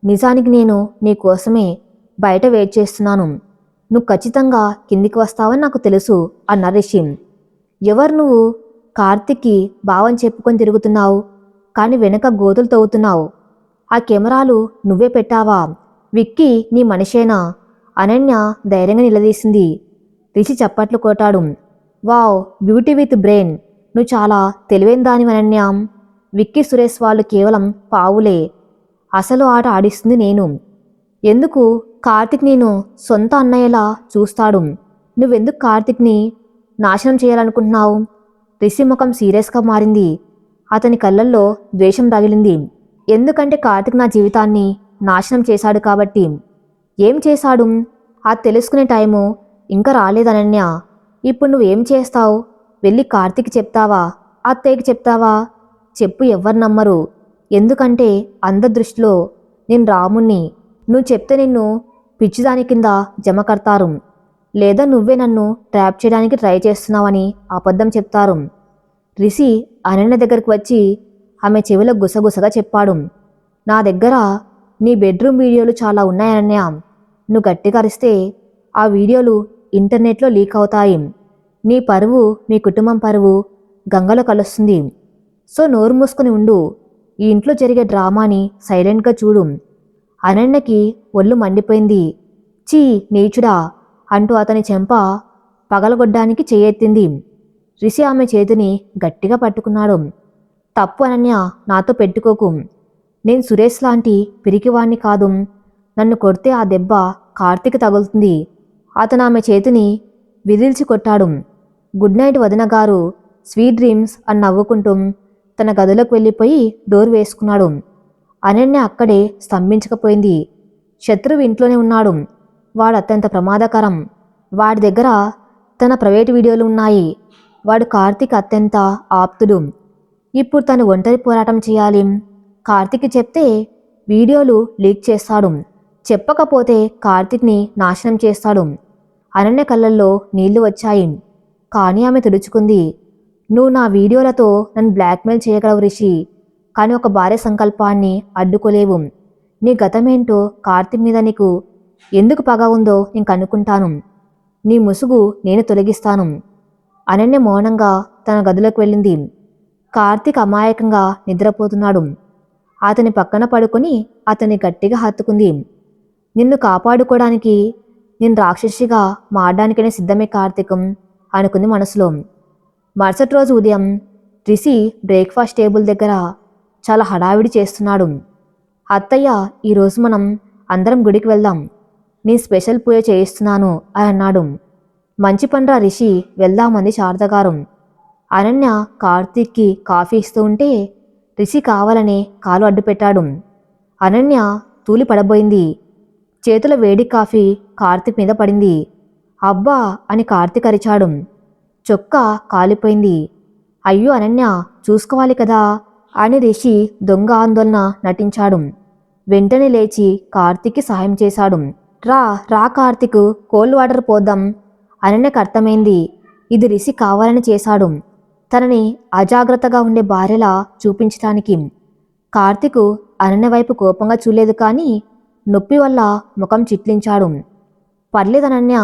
నిజానికి నేను నీ కోసమే బయట వెయిట్ చేస్తున్నాను. నువ్వు ఖచ్చితంగా కిందికి వస్తావని నాకు తెలుసు అన్న రిషి. ఎవరు నువ్వు? కార్తిక్కి భావం చెప్పుకొని తిరుగుతున్నావు, కానీ వెనక గోతులు తవ్వుతున్నావు. ఆ కెమెరాలు నువ్వే పెట్టావా? విక్కీ నీ మనిషేనా? అనన్య ధైర్యంగా నిలదీసింది. రిషి చప్పట్లు కొట్టాడు. Wow, beauty with brain. నువ్వు చాలా తెలివైన దానివి అనన్య. విక్కీ, సురేష్ వాళ్ళు కేవలం పావులే. అసలు ఆట ఆడిస్తుంది నేను. ఎందుకు? కార్తిక్ నేను సొంత అన్నయ్యలా చూస్తాడు. నువ్వెందుకు కార్తిక్ని నాశనం చేయాలనుకుంటున్నావు? రిషి ముఖం సీరియస్గా మారింది. అతని కళ్ళల్లో ద్వేషం రగిలింది. ఎందుకంటే కార్తిక్ నా జీవితాన్ని నాశనం చేశాడు కాబట్టి. ఏం చేశాడు? అది తెలుసుకునే టైము ఇంకా రాలేదనన్య. ఇప్పుడు నువ్వేం చేస్తావు? వెళ్ళి కార్తిక్ చెప్తావా? అత్తయ్యకి చెప్తావా? చెప్పు, ఎవ్వరు నమ్మరు. ఎందుకంటే అందరి దృష్టిలో నేను రాముణ్ణి. నువ్వు చెప్తే నిన్ను పిచ్చిదాని కింద జమ కడతారు, లేదా నువ్వే నన్ను ట్రాప్ చేయడానికి ట్రై చేస్తున్నావని అబద్ధం చెప్తారు. రిషి అనన్య దగ్గరికి వచ్చి ఆమె చెవిలో గుసగుసగా చెప్పాడు. నా దగ్గర నీ బెడ్రూమ్ వీడియోలు చాలా ఉన్నాయనన్య. నువ్వు గట్టిగా అరిస్తే ఆ వీడియోలు ఇంటర్నెట్లో లీక్ అవుతాయి. నీ పరువు, మీ కుటుంబం పరువు గంగలో కలుస్తుంది. సో నోరు మూసుకుని ఉండు. ఈ ఇంట్లో జరిగే డ్రామాని సైలెంట్గా చూడు. అనన్యకి ఒళ్ళు మండిపోయింది. చీ నీచుడా అంటూ అతని చెంప పగలగొడ్డానికి చేయెత్తింది. రిషి ఆమె చేతిని గట్టిగా పట్టుకున్నాడు. తప్పు అనన్య, నాతో పెట్టుకోకు. నేను సురేష్ లాంటి పిరికివాణ్ణి కాదు. నన్ను కొడితే ఆ దెబ్బ కార్తిక్ తగులుతుంది. అతను ఆమె చేతిని విదిల్చి కొట్టాడు. గుడ్ నైట్ వదిన గారు, స్వీట్ డ్రీమ్స్ అని నవ్వుకుంటూ తన గదిలోకి వెళ్ళిపోయి డోర్ వేసుకున్నాడు. అనన్య అక్కడే స్తంభించకపోయింది. శత్రువు ఇంట్లోనే ఉన్నాడు. వాడు అత్యంత ప్రమాదకరం. వాడి దగ్గర తన ప్రైవేట్ వీడియోలు ఉన్నాయి. వాడు కార్తిక్ అత్యంత ఆప్తుడు. ఇప్పుడు తను ఒంటరి పోరాటం చేయాలి. కార్తిక్కి చెప్తే వీడియోలు లీక్ చేస్తాడు, చెప్పకపోతే కార్తిక్ని నాశనం చేస్తాడు. అనన్య కళ్ళల్లో నీళ్లు వచ్చాయి. కానీ ఆమె తుడుచుకుంది. నువ్వు నా వీడియోలతో నన్ను బ్లాక్మెయిల్ చేయగలవు రిషి, కానీ ఒక భార్య సంకల్పాన్ని అడ్డుకోలేవు. నీ గతమేంటో, కార్తిక్ మీద నీకు ఎందుకు పగ ఉందో నేను కనుక్కుంటాను. నీ ముసుగు నేను తొలగిస్తాను. అనన్య మౌనంగా తన గదిలోకి వెళ్ళింది. కార్తిక్ అమాయకంగా నిద్రపోతున్నాడు. అతని పక్కన పడుకొని అతన్ని గట్టిగా హత్తుకుంది. నిన్ను కాపాడుకోవడానికి నేను రాక్షసిగా మారడానికైనా సిద్ధమే కార్తికం అనుకుంది మనసులో. మరుసటి రోజు ఉదయం రిషి బ్రేక్ఫాస్ట్ టేబుల్ దగ్గర చాలా హడావిడి చేస్తున్నాడు. అత్తయ్య, ఈరోజు మనం అందరం గుడికి వెళ్దాం. నీ స్పెషల్ పూజ చేయిస్తున్నాను అని అన్నాడు. మంచి పనిరా రిషి, వెళ్దామంది శారదగారు. అనన్య కార్తీక్కి కాఫీ ఇస్తూ ఉంటే రిషి కావాలనే కాలు అడ్డుపెట్టాడు. అనన్య తూలి పడబోయింది. చేతుల వేడి కాఫీ కార్తీక్ మీద పడింది. అబ్బా అని కార్తీక్ అరిచాడు. చొక్కా కాలిపోయింది. అయ్యో అనన్య, చూసుకోవాలి కదా అని రిషి దొంగ ఆందోళన నటించాడు. వెంటనే లేచి కార్తీక్కి సహాయం చేశాడు. రా రా కార్తీక్, కోల్డ్ వాటర్ పోద్దాం. అనన్యకు అర్థమైంది, ఇది రిషి కావాలని చేశాడు, తనని అజాగ్రత్తగా ఉండే భార్యలా చూపించటానికి. కార్తీక్ అనన్య వైపు కోపంగా చూడలేదు, కానీ నొప్పి వల్ల ముఖం చిట్లించాడు. పర్లేదనన్య,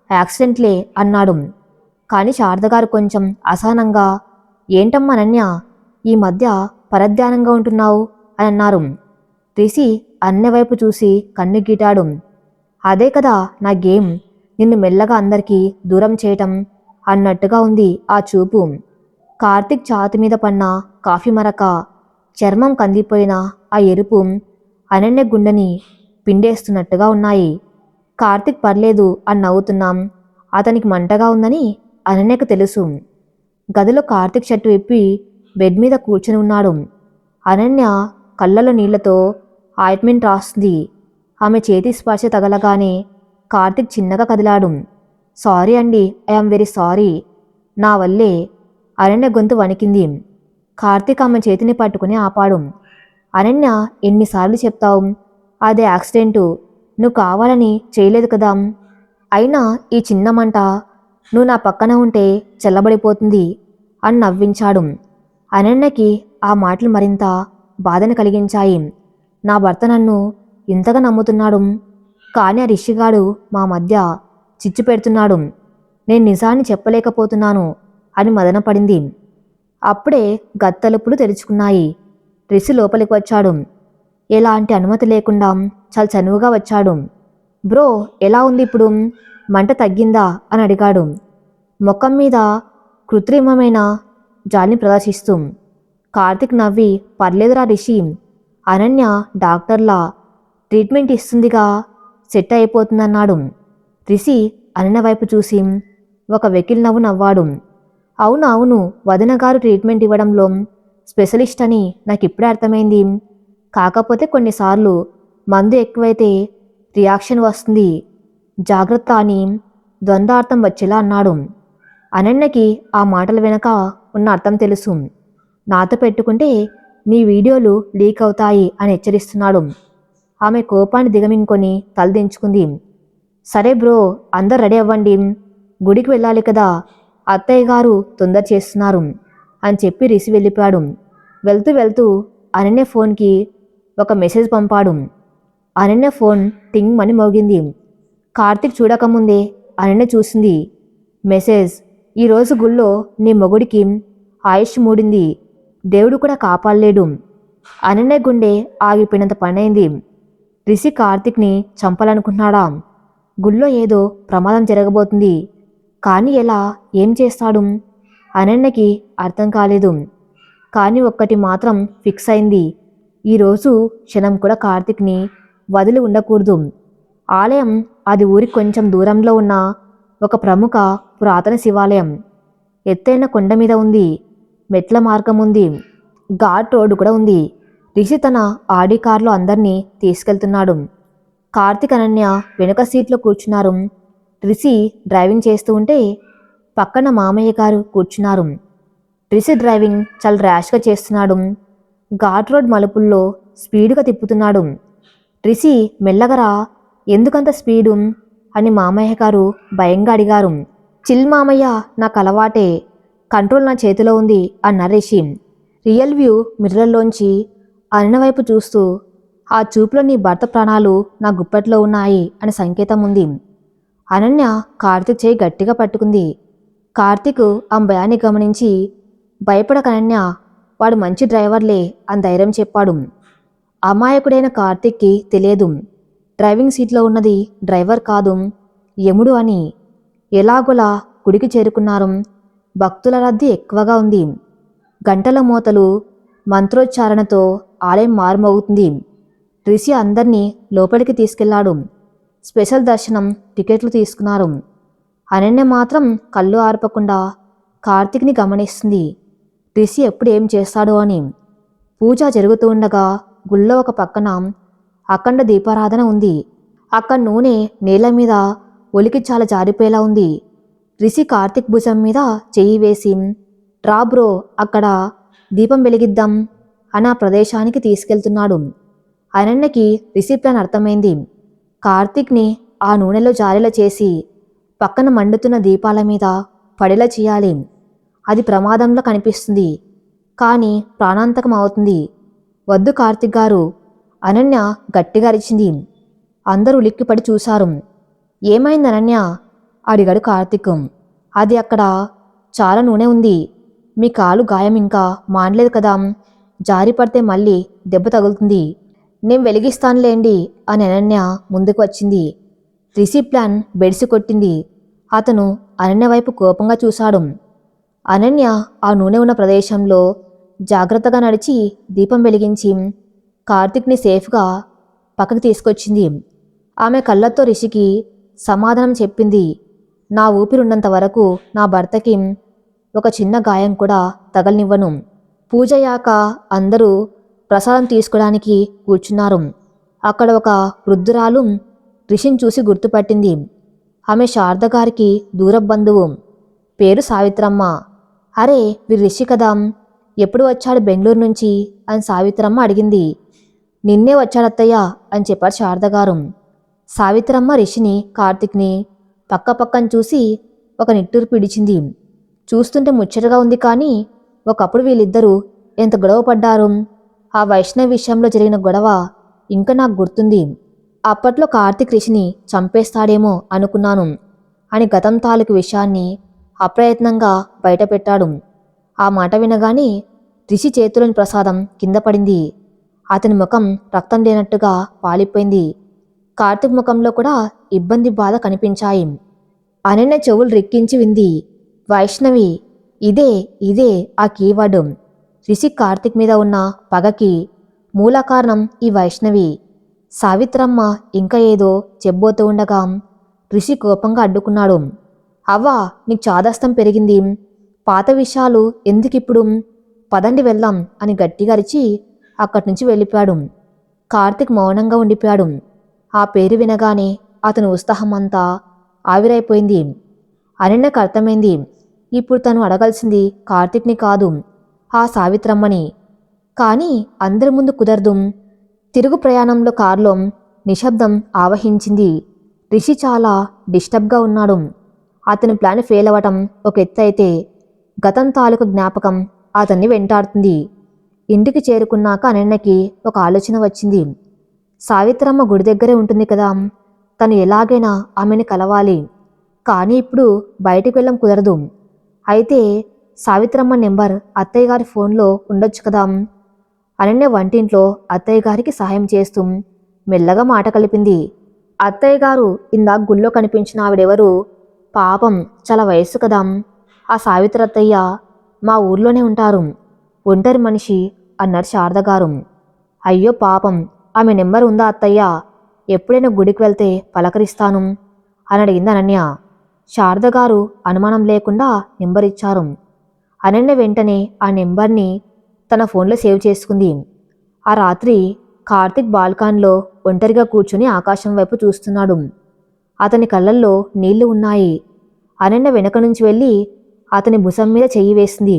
యాక్సిడెంట్లే అన్నాడు. కానీ శారదగారు కొంచెం అసహనంగా, ఏంటమ్మా అనన్య, ఈ మధ్య పరధ్యానంగా ఉంటున్నావు అని అన్నారు. రిషి అనన్య వైపు చూసి కన్ను గీటాడు. అదే కదా నా గేమ్, నిన్ను మెల్లగా అందరికీ దూరం చేయటం అన్నట్టుగా ఉంది ఆ చూపు. కార్తీక్ ఛాతి మీద పన్న కాఫీ మరక, చర్మం కందిపోయిన ఆ ఎరుపు అనన్య గుండెని పిండేస్తున్నట్టుగా ఉన్నాయి. కార్తీక్ పర్లేదు అని నవ్వుతున్నాం, అతనికి మంటగా ఉందని అనన్యకు తెలుసు. గదిలో కార్తీక్ షర్టు విప్పి బెడ్ మీద కూర్చుని ఉన్నాడు. అనన్య కళ్ళలో నీళ్లతో ఆయింట్మెంట్ రాస్తుంది. ఆమె చేతి స్పర్శ తగలగానే కార్తీక్ చిన్నగా కదిలాడు. సారీ అండి, ఐఆమ్ వెరీ సారీ, నా వల్లే. అనన్య గొంతు వణికింది. కార్తీక్ ఆమె చేతిని పట్టుకుని ఆపాడు. అనన్య, ఎన్నిసార్లు చెప్తావు, అదే యాక్సిడెంటు, నువ్వు కావాలని చేయలేదు కదా. అయినా ఈ చిన్న మంట నువ్వు నా పక్కన ఉంటే చల్లబడిపోతుంది అని నవ్వించాడు. అనన్యకి ఆ మాటలు మరింత బాధను కలిగించాయి. నా భర్త నన్ను ఇంతగా నమ్ముతున్నాడు, కానీ ఆ రిషిగాడు మా మధ్య చిచ్చు పెడుతున్నాడు, నేను నిజాన్ని చెప్పలేకపోతున్నాను అని మదనపడింది. అప్పుడే గత్తలుపులు తెరుచుకున్నాయి. రిషి లోపలికి వచ్చాడు. ఎలాంటి అనుమతి లేకుండా చాలా చనువుగా వచ్చాడు. బ్రో, ఎలా ఉంది ఇప్పుడు, మంట తగ్గిందా అని అడిగాడు, ముఖం మీద కృత్రిమమైన జాలిని ప్రదర్శిస్తూ. కార్తీక్ నవ్వి, పర్లేదురా రిషి, అనన్య డాక్టర్లా ట్రీట్మెంట్ ఇస్తుందిగా, సెట్ అయిపోతుందన్నాడు. రిషి అనన్య వైపు చూసి ఒక వెకిల్ నవ్వు నవ్వాడు. అవును అవును, వదిన గారు ట్రీట్మెంట్ ఇవ్వడంలో స్పెషలిస్ట్ అని నాకు ఇప్పుడే అర్థమైంది. కాకపోతే కొన్నిసార్లు మందు ఎక్కువైతే రియాక్షన్ వస్తుంది, జాగ్రత్త అని ద్వంద్వార్థం వచ్చేలా అన్నాడు. అనన్యకి ఆ మాటల వెనక ఉన్న అర్థం తెలుసు. నాతో పెట్టుకుంటే నీ వీడియోలు లీక్ అవుతాయి అని హెచ్చరిస్తున్నాడు. ఆమె కోపాన్ని దిగమింగుకొని తలదించుకుంది. సరే బ్రో, అందరు రెడీ అవ్వండి, గుడికి వెళ్ళాలి కదా, అత్తయ్య గారు తొందర చేస్తున్నారు అని చెప్పి రిషి వెళ్ళిపోయాడు. వెళ్తూ వెళ్తూ అనన్య ఫోన్కి ఒక మెసేజ్ పంపాడు. అనన్య ఫోన్ టింగ్ అని మోగింది. కార్తీక్ చూడకముందే అనన్య చూసింది మెసేజ్. ఈరోజు గుళ్ళో నీ మొగుడికి ఆయుష్ మూడింది, దేవుడు కూడా కాపాడలేడు. అనన్య గుండె ఆగిపోయినంత పనైంది. రిషి కార్తీక్ని చంపాలనుకుంటున్నాడా? గుళ్ళో ఏదో ప్రమాదం జరగబోతుంది, కానీ ఎలా, ఏం చేస్తాడు? అనన్యకి అర్థం కాలేదు. కానీ ఒక్కటి మాత్రం ఫిక్స్ అయింది, ఈరోజు క్షణం కూడా కార్తీక్ని వదిలి ఉండకూడదు. ఆలయం అది ఊరికి కొంచెం దూరంలో ఉన్న ఒక ప్రముఖ పురాతన శివాలయం. ఎత్తైన కొండ మీద ఉంది, మెట్ల మార్గం ఉంది, ఘాట్ రోడ్డు కూడా ఉంది. రిషి తన ఆడి కార్లో అందరినీ తీసుకెళ్తున్నాడు. కార్తీక్ అనన్య వెనుక సీట్లో కూర్చున్నారు. రిషి డ్రైవింగ్ చేస్తూ ఉంటే పక్కన మామయ్య గారు కూర్చున్నారు. రిషి డ్రైవింగ్ చాలా ర్యాష్గా చేస్తున్నాడు. ఘాట్ రోడ్ మలుపుల్లో స్పీడుగా తిప్పుతున్నాడు. రిషి, మెల్లగరా, ఎందుకంత స్పీడు అని మామయ్య గారు భయంగా అడిగారు. చిల్ మామయ్య, నాకు అలవాటే, కంట్రోల్ నా చేతిలో ఉంది అన్నారు రిషి. రియల్ వ్యూ మిర్రర్లోంచి అనన్య వైపు చూస్తూ, ఆ చూపులో నీ భర్త ప్రాణాలు నా గుప్పెట్లో ఉన్నాయి అని సంకేతం ఉంది. అనన్య కార్తీక్ చేయి గట్టిగా పట్టుకుంది. కార్తీక్ ఆ భయాన్ని గమనించి, భయపడకనన్య, వాడు మంచి డ్రైవర్లే అని ధైర్యం చెప్పాడు. అమాయకుడైన కార్తీక్కి తెలియదు డ్రైవింగ్ సీట్లో ఉన్నది డ్రైవర్ కాదు, యముడు అని. ఎలాగోలా గుడికి చేరుకున్నారు. భక్తుల రద్దీ ఎక్కువగా ఉంది. గంటల మోతలు, మంత్రోచ్చారణతో ఆలయం మారుమోగుతుంది. రిషి అందర్నీ లోపలికి తీసుకెళ్లాడు. స్పెషల్ దర్శనం టికెట్లు తీసుకున్నారు. అనన్య మాత్రం కళ్ళు ఆర్పకుండా కార్తీక్ని గమనిస్తుంది. రిషి ఎప్పుడు ఏం చేస్తాడో అని. పూజ జరుగుతూ ఉండగా గుళ్ళో ఒక పక్కన అఖండ దీపారాధన ఉంది. అక్కడ నూనె నేల మీద ఒలికి చాలా జారిపోయేలా ఉంది. రిషి కార్తీక్ భుజం మీద చెయ్యి వేసి, రా బ్రో, అక్కడ దీపం వెలిగిద్దాం అని ఆ ప్రదేశానికి తీసుకెళ్తున్నాడు. అనన్యకి రిషి ప్లాన్ అర్థమైంది. కార్తీక్ని ఆ నూనెలో జారేలా చేసి పక్కన మండుతున్న దీపాల మీద పడేలా చేయాలి. అది ప్రమాదంలో కనిపిస్తుంది, కానీ ప్రాణాంతకం అవుతుంది. వద్దు కార్తీక్ గారు, అనన్య గట్టిగా అరిచింది. అందరూ ఉలిక్కిపడి చూశారు. ఏమైంది అనన్య? అడిగాడు కార్తీక్. అది అక్కడ చాలా నూనె ఉంది. మీ కాలు గాయం ఇంకా మానలేదు కదా, జారి పడితే మళ్ళీ దెబ్బ తగులుతుంది. నేను వెలిగిస్తానులేండి అని అనన్య ముందుకు వచ్చింది. రిషి ప్లాన్ బెడిసి కొట్టింది. అతను అనన్య వైపు కోపంగా చూశాడు. అనన్య ఆ నూనె ఉన్న ప్రదేశంలో జాగ్రత్తగా నడిచి దీపం వెలిగించి కార్తీక్ని సేఫ్గా పక్కకి తీసుకొచ్చింది. ఆమె కళ్ళతో రిషికి సమాధానం చెప్పింది. నా ఊపిరున్నంత వరకు నా భర్తకి ఒక చిన్న గాయం కూడా తగలనివ్వను. పూజయ్యాక అందరూ ప్రసాదం తీసుకోవడానికి కూర్చున్నారు. అక్కడ ఒక వృద్ధురాలు రిషిని చూసి గుర్తుపట్టింది. ఆమె శారద గారికి దూర బంధువు. పేరు సావిత్రమ్మ. అరే, వీరు రిషి కదా, ఎప్పుడు వచ్చాడు బెంగళూరు నుంచి అని సావిత్రమ్మ అడిగింది. నిన్నే వచ్చాడత్తయ్య అని చెప్పారు శారద గారు. సావిత్రమ్మ రిషిని కార్తీక్ని పక్కపక్కన చూసి ఒక నిట్టూరు పిడిచింది. చూస్తుంటే ముచ్చటగా ఉంది, కానీ ఒకప్పుడు వీళ్ళిద్దరూ ఎంత గొడవ పడ్డారు. ఆ వైష్ణవి విషయంలో జరిగిన గొడవ ఇంకా నాకు గుర్తుంది. అప్పట్లో కార్తీక్ రిషిని చంపేస్తాడేమో అనుకున్నాను అని గతం తాలూకు విషయాన్ని అప్రయత్నంగా బయటపెట్టాడు. ఆ మాట వినగానే రిషి చేతిలోని ప్రసాదం కింద పడింది. అతని ముఖం రక్తం లేనట్టుగా పాలిపోయింది. కార్తీక్ ముఖంలో కూడా ఇబ్బంది, బాధ కనిపించాయి. అనన్య చెవులు రిక్కించి వింది. వైష్ణవి, ఇదే ఇదే ఆ కీవర్డ్. రిషి కార్తీక్ మీద ఉన్న పగకి మూల కారణం ఈ వైష్ణవి. సావిత్రమ్మ ఇంకా ఏదో చెబ్బోతూ ఉండగా రిషి కోపంగా అడ్డుకున్నాడు. అవ్వా, నీకు చాదస్తం పెరిగింది. పాత విషయాలు ఎందుకిప్పుడు? పదండి వెళ్దాం అని గట్టిగా అరిచి అక్కడి నుంచి వెళ్ళిపోయాడు. కార్తీక్ మౌనంగా ఉండిపోయాడు. ఆ పేరు వినగానే అతని ఉత్సాహం అంతా ఆవిరైపోయింది. అనన్యకు అర్థమైంది, ఇప్పుడు తను అడగాల్సింది కార్తీక్ని కాదు, ఆ సావిత్రమ్మని. కానీ అందరి ముందు కుదరదు. తిరుగు ప్రయాణంలో కారులో నిశ్శబ్దం ఆవహించింది. రిషి చాలా డిస్టర్బ్గా ఉన్నాడు. అతని ప్లాన్ ఫెయిల్ అవ్వటం ఒక ఎత్తు అయితే, గతం తాలూకు జ్ఞాపకం అతన్ని వెంటాడుతుంది. ఇంటికి చేరుకున్నాక అనన్యకి ఒక ఆలోచన వచ్చింది. సావిత్రమ్మ గుడి దగ్గరే ఉంటుంది కదా, తను ఎలాగైనా ఆమెని కలవాలి. కానీ ఇప్పుడు బయటికి వెళ్ళం కుదరదు. అయితే సావిత్రమ్మ నెంబర్ అత్తయ్య గారి ఫోన్లో ఉండొచ్చు కదా. అనన్య వంటింట్లో అత్తయ్య గారికి సహాయం చేస్తూ మెల్లగా మాట కలిపింది. అత్తయ్య గారు, ఇందాక గుళ్ళో కనిపించిన ఆవిడెవరు? పాపం, చాలా వయస్సు కదా. ఆ సావిత్రి అత్తయ్య మా ఊర్లోనే ఉంటారు, ఒంటరి మనిషి అన్నారు శారద గారు. అయ్యో పాపం, ఆమె నెంబర్ ఉందా అత్తయ్య? ఎప్పుడైనా గుడికి వెళ్తే పలకరిస్తాను అని అడిగింది అనన్య. శారద గారు అనుమానం లేకుండా నెంబర్ ఇచ్చారు. అనన్య వెంటనే ఆ నెంబర్ని తన ఫోన్లో సేవ్ చేసుకుంది. ఆ రాత్రి కార్తీక్ బాల్కాన్లో ఒంటరిగా కూర్చుని ఆకాశం వైపు చూస్తున్నాడు. అతని కళ్ళల్లో నీళ్లు ఉన్నాయి. అనన్య వెనక నుంచి వెళ్ళి అతని భుజం మీద చెయ్యి వేసింది.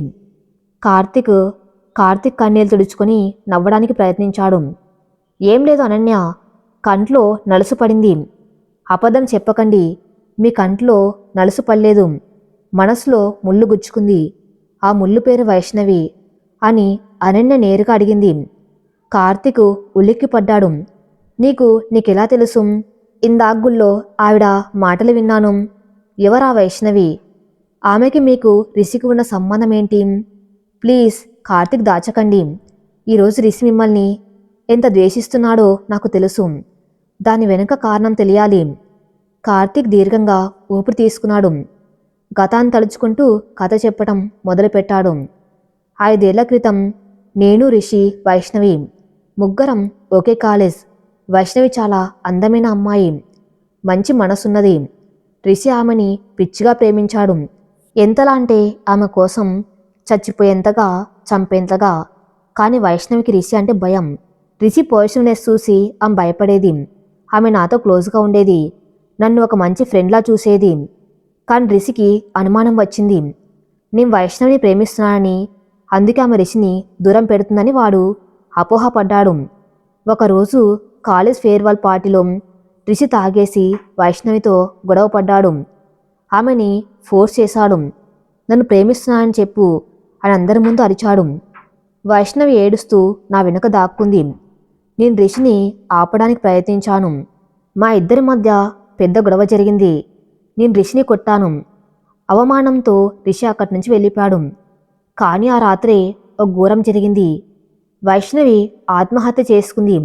కార్తీక్ కన్నీళ్ళు తుడుచుకొని నవ్వడానికి ప్రయత్నించాడు. ఏం లేదు అనన్య, కంట్లో నలుసు పడింది. అబద్ధం చెప్పకండి, మీ కంట్లో నలుసు పడలేదు, మనసులో ముళ్ళు గుచ్చుకుంది. ఆ ముళ్ళు పేరు వైష్ణవి అని అనన్య నేరుగా అడిగింది. కార్తీక్ ఉలిక్కిపడ్డాడు. నీకెలా తెలుసు? ఇందాగుల్లో ఆవిడ మాటలు విన్నాను. ఎవరా వైష్ణవి? ఆమెకి మీకు రిషికి ఉన్న సంబంధం ఏంటి? ప్లీజ్ కార్తీక్, దాచకండి. ఈరోజు రిషి మిమ్మల్ని ఎంత ద్వేషిస్తున్నాడో నాకు తెలుసు. దాని వెనుక కారణం తెలియాలి. కార్తీక్ దీర్ఘంగా ఊపిరి తీసుకున్నాడు. గతాన్ని తలుచుకుంటూ కథ చెప్పటం మొదలుపెట్టాడు. 5 ఏళ్ల క్రితం నేను, రిషి, వైష్ణవి ముగ్గురం ఒకే కాలేజ్. వైష్ణవి చాలా అందమైన అమ్మాయి, మంచి మనసున్నది. రిషి ఆమెని పిచ్చిగా ప్రేమించాడు. ఎంతలా అంటే ఆమె కోసం చచ్చిపోయేంతగా, చంపేంతగా. కానీ వైష్ణవికి రిషి అంటే భయం. రిషి పాజిటివ్నెస్ చూసి ఆమె భయపడేది. ఆమె నాతో క్లోజ్గా ఉండేది. నన్ను ఒక మంచి ఫ్రెండ్లా చూసేది. కానీ రిషికి అనుమానం వచ్చింది. నేను వైష్ణవిని ప్రేమిస్తున్నానని, అందుకే ఆమె రిషిని దూరం పెడుతుందని వాడు అపోహపడ్డాడు. ఒకరోజు కాలేజ్ ఫేర్వెల్ పార్టీలో రిషి తాగేసి వైష్ణవితో గొడవ పడ్డాడు. ఆమెని ఫోర్స్ చేశాడు. నన్ను ప్రేమిస్తున్నానని చెప్పు అని అందరి ముందు అరిచాడు. వైష్ణవి ఏడుస్తూ నా వెనుక దాక్కుంది. నేను రిషిని ఆపడానికి ప్రయత్నించాను. మా ఇద్దరి మధ్య పెద్ద గొడవ జరిగింది. నేను రిషిని కొట్టాను. అవమానంతో రిషి అక్కడి నుంచి వెళ్ళిపోయాడు. కానీ ఆ రాత్రే ఒక ఘోరం జరిగింది. వైష్ణవి ఆత్మహత్య చేసుకుంది.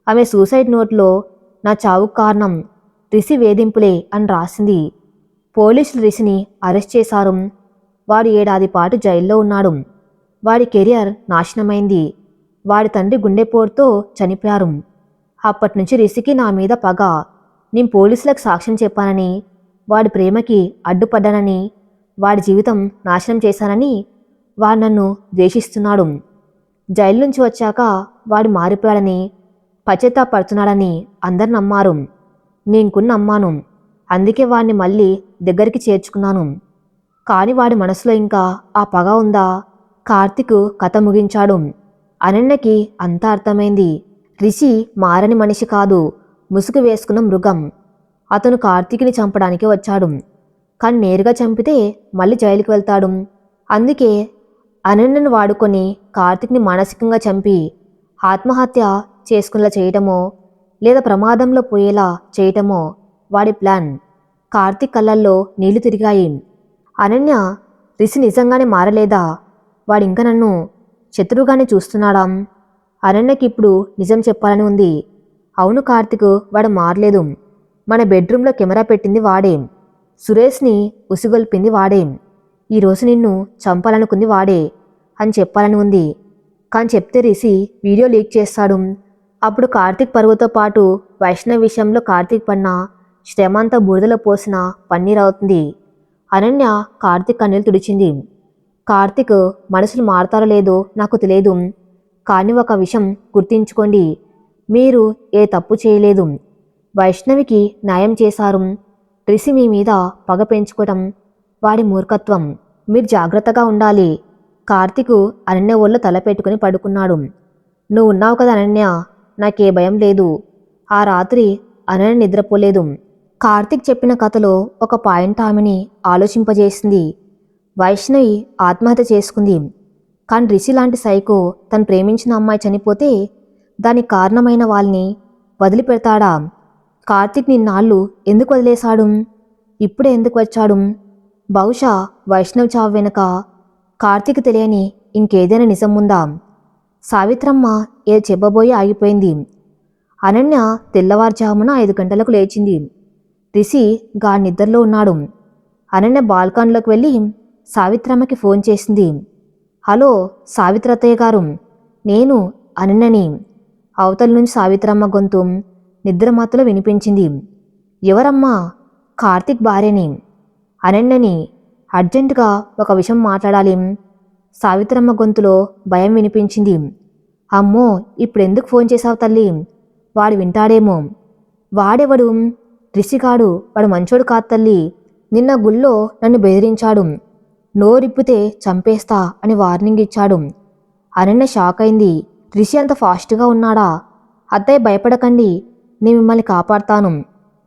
ఆమె సూసైడ్ నోట్లో నా చావుకు కారణం రిషి వేధింపులే అని రాసింది. పోలీసులు రిషిని అరెస్ట్ చేశారు. వాడు 7 ఏడాది పాటు జైల్లో ఉన్నాడు. వాడి కెరియర్ నాశనమైంది. వాడి తండ్రి గుండెపోటుతో చనిపోయారు. అప్పటినుంచి రిషికి నా మీద పగ. నేను పోలీసులకు సాక్ష్యం చెప్పానని, వాడి ప్రేమకి అడ్డుపడ్డానని, వాడి జీవితం నాశనం చేశానని వాడు నన్ను ద్వేషిస్తున్నాడు. జైలు నుంచి వచ్చాక వాడు మారిపోయాడని, పశ్చాత్తాపడుతున్నాడని అందరు నమ్మారు. నేను కూడా నమ్మాను. అందుకే వాడిని మళ్ళీ దగ్గరికి చేర్చుకున్నాను. కానీ వాడి మనసులో ఇంకా ఆ పగ ఉందా? కార్తిక్ కథ ముగించాడు. అనన్యకి అంతా అర్థమైంది. రిషి మారని మనిషి కాదు, ముసుగు వేసుకున్న మృగం. అతను కార్తీక్ని చంపడానికి వచ్చాడు. కానీ నేరుగా చంపితే మళ్ళీ జైలుకి వెళ్తాడు. అందుకే అనన్యను వాడుకొని కార్తీక్ని మానసికంగా చంపి ఆత్మహత్య చేసుకునేలా చేయటమో లేదా ప్రమాదంలో పోయేలా చేయటమో వాడి ప్లాన్. కార్తీక్ కళ్ళల్లో నీళ్లు తిరిగాయి. అనన్య, రిషి నిజంగానే మారలేదా? వాడింకా నన్ను శత్రువుగానే చూస్తున్నాడా? అనన్యకి ఇప్పుడు నిజం చెప్పాలని ఉంది. అవును కార్తీక్, వాడు మారలేదు. మన బెడ్రూమ్లో కెమెరా పెట్టింది వాడే. సురేష్ని ఉసిగొల్పింది వాడే. ఈరోజు నిన్ను చంపాలనుకుంది వాడే అని చెప్పాలని ఉంది. కానీ చెప్తే రిషి వీడియో లీక్ చేస్తాడు. అప్పుడు కార్తీక్ పరువుతో పాటు వైష్ణవ్ విషయంలో కార్తీక్ పడిన శ్రమంతా బూడిదలో పోసిన పన్నీర్ అవుతుంది. అనన్య కార్తీక్ కన్నీళ్ళు తుడిచింది. కార్తీక్ మనుషులు మారతారో లేదో నాకు తెలియదు. కానీ ఒక విషయం గుర్తించుకోండి, మీరు ఏ తప్పు చేయలేదు. వైష్ణవికి న్యాయం చేశారు. రిషి మీ మీద పగ పెంచుకోవటం వాడి మూర్ఖత్వం. మీరు జాగ్రత్తగా ఉండాలి. కార్తీక్ అనన్య ఒళ్ళో తల పెట్టుకుని పడుకున్నాడు. నువ్వు ఉన్నావు కదా అనన్య, నాకే భయం లేదు. ఆ రాత్రి అనన్య నిద్రపోలేదు. కార్తీక్ చెప్పిన కథలో ఒక పాయింట్ ఆమెని ఆలోచింపజేసింది. వైష్ణవి ఆత్మహత్య చేసుకుంది. కానీ రిషి లాంటి సైకో తను ప్రేమించిన అమ్మాయి చనిపోతే దానికి కారణమైన వాళ్ళని వదిలిపెడతాడా? కార్తీక్ నిన్నాళ్ళు ఎందుకు వదిలేశాడు? ఇప్పుడే ఎందుకు వచ్చాడు? బహుశా వైష్ణవ్ చావు వెనుక కార్తీక్ తెలియని ఇంకేదైనా నిజం ఉందా? సావిత్రమ్మ ఏదో చెప్పబోయి ఆగిపోయింది. అనన్య తెల్లవారుజామున 5 గంటలకు లేచింది. రిషి గాఢ నిద్రలో ఉన్నాడు. అనన్య బాల్కాన్లోకి వెళ్ళి సావిత్రమ్మకి ఫోన్ చేసింది. హలో సావిత్రత్తయ్య గారు, నేను అనన్యని. అవతల నుంచి సావిత్రమ్మ గొంతు నిద్రమత్తులో వినిపించింది. ఎవరమ్మా? కార్తీక్ భార్యని, అనన్యని. అర్జెంటుగా ఒక విషయం మాట్లాడాలి. సావిత్రమ్మ గొంతులో భయం వినిపించింది. అమ్మో, ఇప్పుడెందుకు ఫోన్ చేశావు తల్లి? వాడు వింటాడేమో. వాడెవడు? రిషిగాడు. వాడు మంచోడు కాదు తల్లి. నిన్న గుళ్ళో నన్ను బెదిరించాడు. నోరిప్పితే చంపేస్తా అని వార్నింగ్ ఇచ్చాడు. అనన్య షాక్ అయింది. రిషి అంత ఫాస్ట్గా ఉన్నాడా? అత్తయ్య భయపడకండి, నేను మిమ్మల్ని కాపాడుతాను.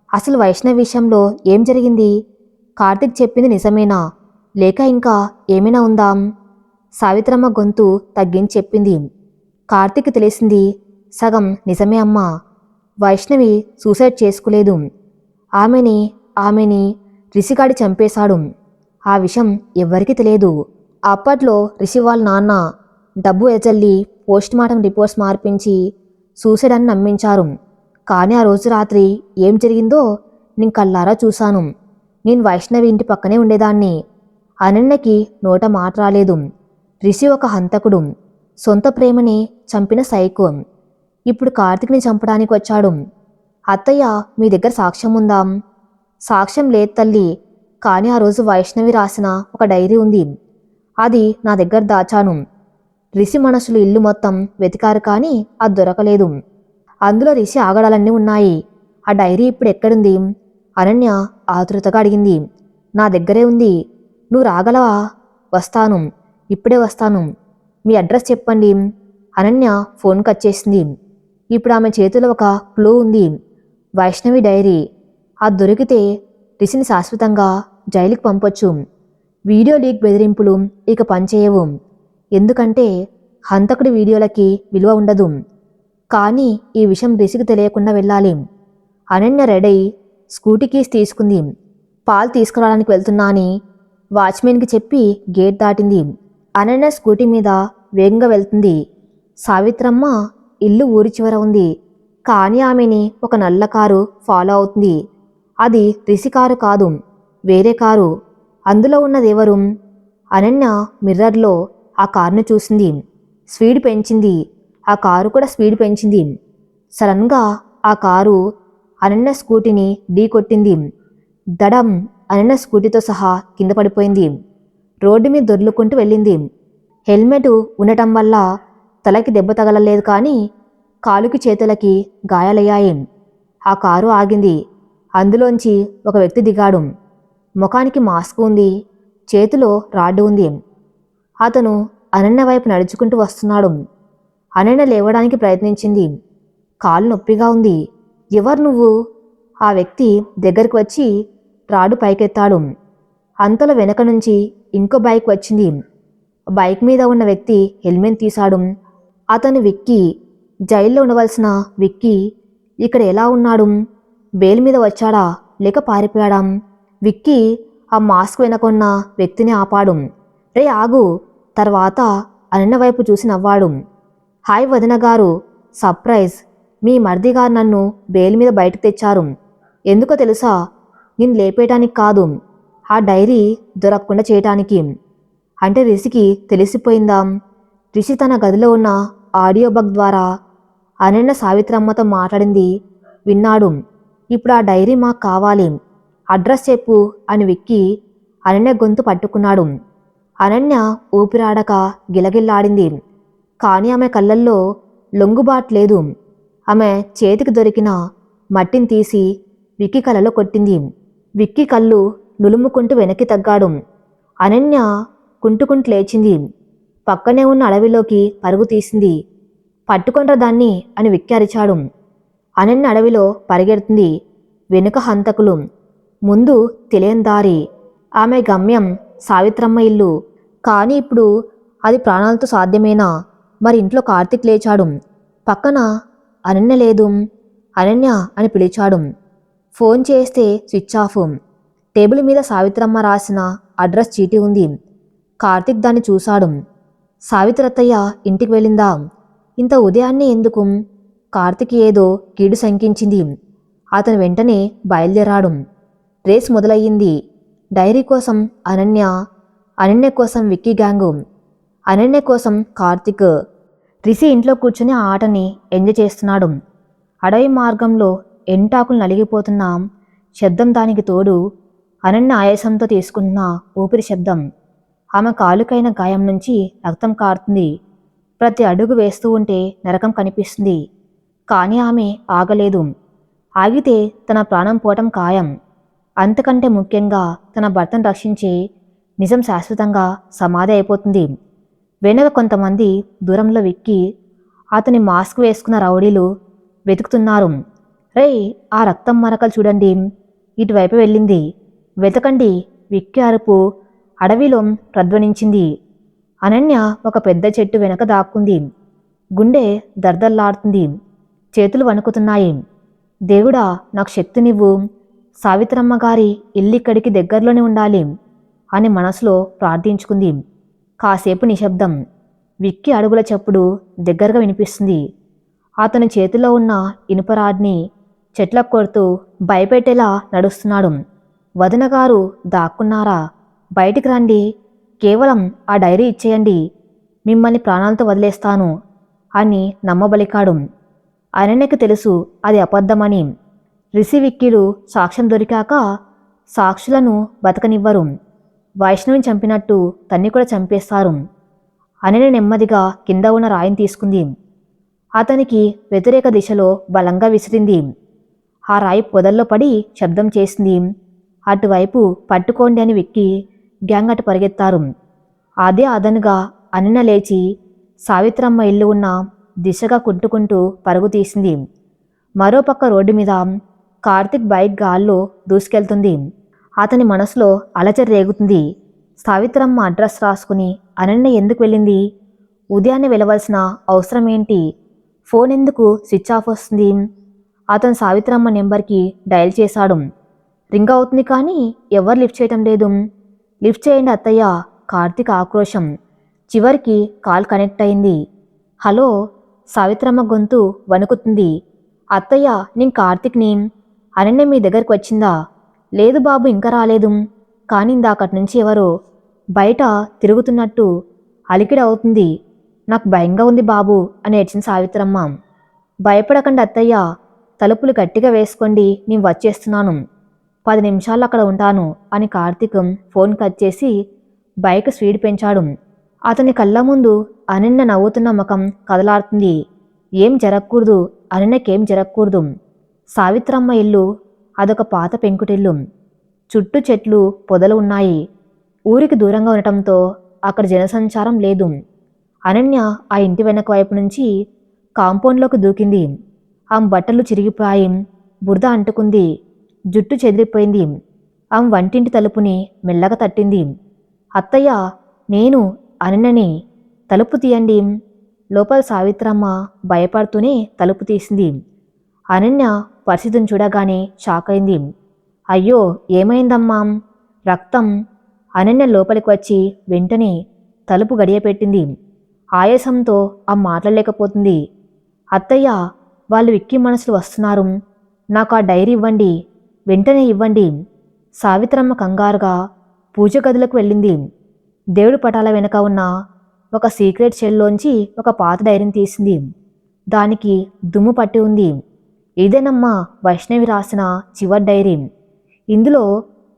అసలు వైష్ణవ్ విషయంలో ఏం జరిగింది? కార్తీక్ చెప్పింది నిజమేనా లేక ఇంకా ఏమైనా ఉందా? సావిత్రమ్మ గొంతు తగ్గించి చెప్పింది. కార్తీక్ తెలిసింది సగం నిజమే అమ్మా. వైష్ణవి సూసైడ్ చేసుకోలేదు. ఆమెని రిషిగాడి చంపేశాడు. ఆ విషయం ఎవ్వరికీ తెలియదు. అప్పట్లో రిషి వాళ్ళ నాన్న డబ్బు ఎజల్లి పోస్ట్మార్టం రిపోర్ట్స్ మార్పించి సూసైడ్ అని నమ్మించారు. కానీ ఆ రోజు రాత్రి ఏం జరిగిందో నేను కళ్ళారా చూశాను. నేను వైష్ణవి ఇంటి పక్కనే ఉండేదాన్ని. అనన్యకి నోట మాట రాలేదు. రిషి ఒక హంతకుడు, సొంత ప్రేమని చంపిన సైకో. ఇప్పుడు కార్తీక్ని చంపడానికి వచ్చాడు. అత్తయ్య, మీ దగ్గర సాక్ష్యం ఉందా? సాక్ష్యం లేదు తల్లి, కానీ ఆ రోజు వైష్ణవి రాసిన ఒక డైరీ ఉంది. అది నా దగ్గర దాచాను. రిషి మనసులు ఇల్లు మొత్తం వెతికారు కానీ అది దొరకలేదు. అందులో రిషి ఆగడాలన్నీ ఉన్నాయి. ఆ డైరీ ఇప్పుడు ఎక్కడుంది? అనన్య ఆతృతగా అడిగింది. నా దగ్గరే ఉంది. నువ్వు రాగలవా? వస్తాను, ఇప్పుడే వస్తాను. మీ అడ్రస్ చెప్పండి. అనన్య ఫోన్ కట్ చేసింది. ఇప్పుడు ఆమె చేతిలో ఒక క్లూ ఉంది. వైష్ణవి డైరీ. అది దొరికితే రిషిని శాశ్వతంగా జైలుకి పంపొచ్చు. వీడియో లీక్ బెదిరింపులు ఇక పనిచేయవు. ఎందుకంటే హంతకుడి వీడియోలకి విలువ ఉండదు. కానీ ఈ విషయం రిషికి తెలియకుండా వెళ్ళాలి. అనన్య రెడీ స్కూటీ కీస్ తీసుకుంది. పాలు తీసుకురావడానికి వెళ్తున్నా అని వాచ్మెన్కి చెప్పి గేట్ దాటింది. అనన్య స్కూటీ మీద వేగంగా వెళ్తుంది. సావిత్రమ్మ ఇల్లు ఊరి చివర ఉంది. కానీ ఆమెని ఒక నల్ల కారు ఫాలో అవుతుంది. అది రిషి కారు కాదు, వేరే కారు. అందులో ఉన్నదెవరు? అనన్య మిర్రర్లో ఆ కారును చూసింది. స్పీడ్ పెంచింది. ఆ కారు కూడా స్పీడ్ పెంచింది. సడన్గా ఆ కారు అనన్య స్కూటీని ఢీ కొట్టింది. దడం అనన్య స్కూటీతో సహా కింద పడిపోయింది. రోడ్డు మీద దొర్లుకుంటూ వెళ్ళింది. హెల్మెట్ ఉండటం వల్ల తలకి దెబ్బ తగలలేదు కానీ కాలుకి చేతులకి గాయాలయ్యాయి. ఆ కారు ఆగింది. అందులోంచి ఒక వ్యక్తి దిగాడు. ముఖానికి మాస్క్ ఉంది, చేతిలో రాడ్డు ఉంది. అతను అనన్య వైపు నడుచుకుంటూ వస్తున్నాడు. అనన్య లేవడానికి ప్రయత్నించింది. కాలు నొప్పిగా ఉంది. ఎవరు నువ్వు? ఆ వ్యక్తి దగ్గరికి వచ్చి రాడు పైకెత్తాడు. అంతలో వెనక నుంచి ఇంకో బైక్ వచ్చింది. బైక్ మీద ఉన్న వ్యక్తి హెల్మెట్ తీశాడు. అతను విక్కీ. జైల్లో ఉండవలసిన విక్కీ ఇక్కడ ఎలా ఉన్నాడు? బెయిల్ మీద వచ్చాడా లేక పారిపోయాడా? విక్కీ ఆ మాస్క్ వెనకున్న వ్యక్తిని ఆపాడు. రే ఆగు! తర్వాత అనన్య వైపు చూసి నవ్వాడు. హాయ్ వదిన గారు, సర్ప్రైజ్. మీ మర్ది గారు నన్ను బెయిల్ మీద బయటకు తెచ్చారు. ఎందుకో తెలుసా? నేను లేపేయటానికి కాదు, ఆ డైరీ దొరకకుండా చేయటానికి. అంటే రిషికి తెలిసిపోయిందా? రిషి తన గదిలో ఉన్న ఆడియో బగ్ ద్వారా అనన్య సావిత్రమ్మతో మాట్లాడింది విన్నాడు. ఇప్పుడు ఆ డైరీ మాకు కావాలి. అడ్రస్ చెప్పు అని విక్కీ అనన్య గొంతు పట్టుకున్నాడు. అనన్య ఊపిరాడక గిలగిల్లాడింది. కానీ ఆమె కళ్ళల్లో లొంగుబాటు లేదు. ఆమె చేతికి దొరికిన మట్టిని తీసి విక్కీ కళ్ళలో కొట్టింది. విక్కీ కళ్ళు నులుముకుంటూ వెనక్కి తగ్గాడు. అనన్య కుంటుకుంటూ లేచింది. పక్కనే ఉన్న అడవిలోకి పరుగు తీసింది. పట్టుకొండ్రా దాన్ని అని విక్కీ అరిచాడు. అనన్య అడవిలో పరిగెడుతుంది. వెనుక హంతకులు, ముందు తెలియని దారి. ఆమె గమ్యం సావిత్రమ్మ ఇల్లు. కానీ ఇప్పుడు అది ప్రాణాలతో సాధ్యమేనా? మరి ఇంట్లో కార్తీక్ లేచాడు. పక్కన అనన్య లేదు. అనన్య అని పిలిచాడు. ఫోన్ చేస్తే స్విచ్ ఆఫ్. టేబుల్ మీద సావిత్రమ్మ రాసిన అడ్రస్ చీటీ ఉంది. కార్తీక్ దాన్ని చూశాడు. సావిత్రత్తయ్య ఇంటికి వెళ్ళిందా? ఇంత ఉదయాన్నే ఎందుకు? కార్తీక్ ఏదో కీడు శంకించింది. అతను వెంటనే బయలుదేరాడు. రేస్ మొదలయ్యింది. డైరీ కోసం అనన్య, అనన్య కోసం విక్కీ గ్యాంగు, అనన్య కోసం కార్తీక్. రిషి ఇంట్లో కూర్చుని ఆ ఆటని ఎంజాయ్ చేస్తున్నాడు. అడవి మార్గంలో ఎంటాకులు నలిగిపోతున్న శబ్దం, దానికి తోడు అనన్య ఆయాసంతో తీసుకుంటున్న ఊపిరి శబ్దం. ఆమె కాలుకైన గాయం నుంచి రక్తం కారుతుంది. ప్రతి అడుగు వేస్తూ ఉంటే నరకం కనిపిస్తుంది. కానీ ఆమె ఆగలేదు. ఆగితే తన ప్రాణం పోవటం ఖాయం. అంతకంటే ముఖ్యంగా తన భర్తను రక్షించే నిజం శాశ్వతంగా సమాధి అయిపోతుంది. వెనక కొంతమంది దూరంలో విక్కీ, అతని మాస్క్ వేసుకున్న రౌడీలు వెతుకుతున్నారు. రేయ్, ఆ రక్తం మరకలు చూడండి, ఇటువైపు వెళ్ళింది, వెతకండి. విక్కీ అరుపు అడవిలో ప్రధ్వనించింది. అనన్య ఒక పెద్ద చెట్టు వెనక దాక్కుంది. గుండె దర్దల్లాడుతుంది. చేతులు వణుకుతున్నాయి. దేవుడా, నాకు శక్తినివ్వు. సావిత్రమ్మ గారి ఇల్లిక్కడికి దగ్గరలోనే ఉండాలి అని మనసులో ప్రార్థించుకుంది. కాసేపు నిశ్శబ్దం. విక్కీ అడుగుల చప్పుడు దగ్గరగా వినిపిస్తుంది. అతని చేతిలో ఉన్న ఇనుపరాడ్ని చెట్లకు కొడుతూ భయపెట్టేలా నడుస్తున్నాడు. వదిన గారు దాక్కున్నారా? బయటికి రండి. కేవలం ఆ డైరీ ఇచ్చేయండి, మిమ్మల్ని ప్రాణాలతో వదిలేస్తాను అని నమ్మబలికాడు. అనన్యకి తెలుసు అది అబద్ధమని. రిషి విక్కీలు సాక్ష్యం దొరికాక సాక్షులను బతకనివ్వరు. వైష్ణవిని చంపినట్టు తన్ని కూడా చంపేస్తారు. అనన్య నెమ్మదిగా కింద ఉన్న రాయిని తీసుకుంది. అతనికి వ్యతిరేక దిశలో బలంగా విసిరింది. ఆ రాయి పొదల్లో పడి శబ్దం చేసింది. అటువైపు పట్టుకోండి అని విక్కి గ్యాంగ్ అటు పరిగెత్తారు. అదే అదనుగా అనన్య లేచి సావిత్రమ్మ ఇల్లు ఉన్న దిశగా కుంటుకుంటూ పరుగు తీసింది. మరోపక్క రోడ్డు మీద కార్తిక్ బైక్ గాల్లో దూసుకెళ్తుంది. అతని మనసులో అలజడి రేగుతుంది. సావిత్రమ్మ అడ్రస్ రాసుకుని అనన్య ఎందుకు వెళ్ళింది? ఉదయాన్నే వెళ్ళవలసిన అవసరం ఏంటి? ఫోన్ ఎందుకు స్విచ్ ఆఫ్ వస్తుంది? అతను సావిత్రమ్మ నెంబర్కి డయల్ చేశాడు. రింగ్ అవుతుంది కానీ ఎవరు లిఫ్ట్ చేయటం లేదు. లిఫ్ట్ చేయండి అత్తయ్య, కార్తిక్ ఆక్రోశం. చివరికి కాల్ కనెక్ట్ అయింది. హలో, సావిత్రమ్మ గొంతు వణుకుతుంది. అత్తయ్య, నేను కార్తిక్ని. అనన్య మీ దగ్గరికి వచ్చిందా? లేదు బాబు, ఇంకా రాలేదు. కానీ ఇందాకటి నుంచి ఎవరో బయట తిరుగుతున్నట్టు అలికిడి అవుతుంది. నాకు భయంగా ఉంది బాబు అని ఏడ్చింది సావిత్రమ్మ. భయపడకండి అత్తయ్య, తలుపులు గట్టిగా వేసుకోండి, నేను వచ్చేస్తున్నాను. 10 నిమిషాలు అక్కడ ఉంటాను అని కార్తీక్ ఫోన్ కట్ చేసి బైక్ స్పీడ్ పెంచాడు. అతని కళ్ళ ముందు అనన్య నవ్వుతున్న ముఖం కదలాడుతుంది. ఏం జరగకూడదు, అనన్యకేం జరగకూడదు. సావిత్రమ్మ ఇల్లు అదొక పాత పెంకుటిల్లు. చుట్టూ చెట్లు పొదలు ఉన్నాయి. ఊరికి దూరంగా ఉండటంతో అక్కడ జనసంచారం లేదు. అనన్య ఆ ఇంటి వెనక వైపు నుంచి కాంపౌండ్లోకి దూకింది. ఆమె బట్టలు చిరిగిపోయి బురద అంటుకుంది. జుట్టు చెదిరిపోయింది. ఆమె వంటింటి తలుపుని మెల్లగా తట్టింది. అత్తయ్య, నేను అనన్యని, తలుపు తీయండి. లోపల సావిత్రమ్మ భయపడుతూనే తలుపు తీసింది. అనన్య పరిస్థితిని చూడగానే షాక్ అయింది. అయ్యో, ఏమైందమ్మా? రక్తం. అనన్య లోపలికి వచ్చి వెంటనే తలుపు గడియపెట్టింది. ఆయాసంతో ఆ మాట్లాడలేకపోతుంది. అత్తయ్య, వాళ్ళు విక్కి మనసులు వస్తున్నారు. నాకు ఆ డైరీ ఇవ్వండి, వెంటనే ఇవ్వండి. సావిత్రమ్మ కంగారుగా పూజ గదిలోకి వెళ్ళింది. దేవుడి పటాల వెనక ఉన్న ఒక సీక్రెట్ షెల్లోంచి ఒక పాత డైరీని తీసింది. దానికి దుమ్ము పట్టి ఉంది. ఇదేనమ్మా వైష్ణవి రాసిన చివరి డైరీ. ఇందులో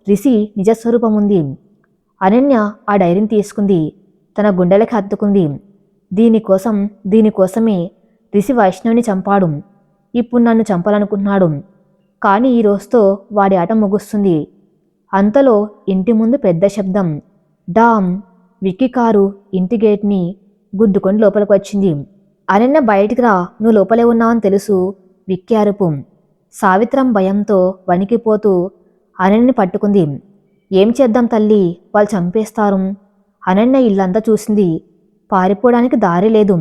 రిషి నిజస్వరూపం ఉంది. అనన్య ఆ డైరీని తీసుకుంది. తన గుండెలకి హత్తుకుంది. దీనికోసమే రిషి వైష్ణవిని చంపాడు. ఇప్పుడు నన్ను చంపాలనుకుంటున్నాడు. కానీ ఈ రోజుతో వాడి ఆట ముగుస్తుంది. అంతలో ఇంటి ముందు పెద్ద శబ్దం. డామ్! విక్కీ కారు ఇంటి గేట్ని గుద్దుకొని లోపలికి వచ్చింది. అనన్య, బయటికి రా, నువ్వు లోపలే ఉన్నావని తెలుసు. విక్కీ అరుపు. సావిత్రం భయంతో వణికిపోతూ అనన్యని పట్టుకుంది. ఏం చేద్దాం తల్లి, వాళ్ళు చంపేస్తారు. అనన్య ఇల్లంతా చూసింది. పారిపోవడానికి దారి లేదు.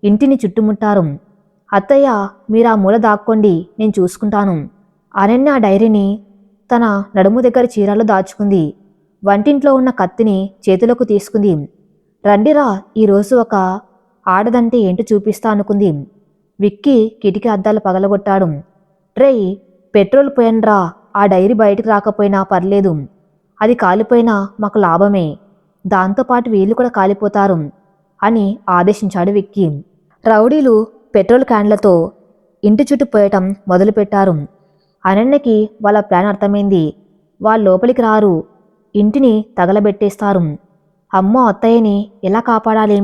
ఇంటిని చుట్టుముట్టారు. అత్తయ్య, మీరు ఆ మూల దాక్కోండి, నేను చూసుకుంటాను. అనన్య ఆ డైరీని తన నడుము దగ్గర చీరలో దాచుకుంది. వంటింట్లో ఉన్న కత్తిని చేతిలోకి తీసుకుంది. రండిరా, ఈరోజు ఒక ఆడదంటే ఏంటో చూపిస్తా అనుకుంది. విక్కీ కిటికీ అద్దాలు పగలగొట్టాడు. రేయ్, పెట్రోల్ పోయన్రా, ఆ డైరీ బయటికి రాకపోయినా పర్లేదు. అది కాలిపోయినా మాకు లాభమే. దాంతోపాటు వీళ్ళు కూడా కాలిపోతారు అని ఆదేశించాడు విక్కీ. రౌడీలు పెట్రోల్ క్యాన్లతో ఇంటి చుట్టూ పోయటం మొదలుపెట్టారు. అనన్యకి వాళ్ళ ప్లాన్ అర్థమైంది. వాళ్ళు లోపలికి రారు, ఇంటిని తగలబెట్టేస్తారు. అమ్మో, అత్తయ్యని ఎలా కాపాడాలి?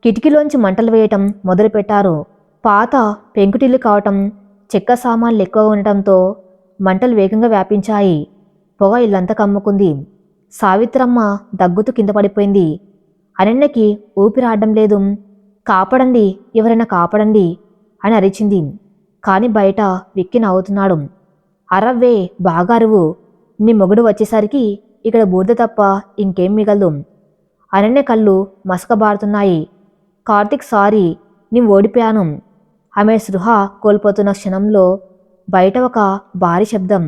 కిటికీలోంచి మంటలు వేయటం మొదలుపెట్టారు. పాత పెంకుటిల్లు కావటం, చెక్క సామాన్లు ఎక్కువ ఉండటంతో మంటలు వేగంగా వ్యాపించాయి. పొగ ఇల్లంతా కమ్ముకుంది. సావిత్రమ్మ దగ్గుతూ కింద పడిపోయింది. అనన్యకి ఊపిరాడడం లేదు. కాపాడండి, ఎవరైనా కాపాడండి అని అరిచింది. కాని బయట విక్కి నవ్వుతున్నాడు. అరవ్వే, బాగా అరువు. నీ మొగుడు వచ్చేసరికి ఇక్కడ బూడిద తప్ప ఇంకేం మిగలదు. అనన్య కళ్ళు మసకబారుతున్నాయి. కార్తిక్, సారీ, నేను ఓడిపోయాను. ఆమె సృహ కోల్పోతున్న క్షణంలో బయట ఒక భారీ శబ్దం.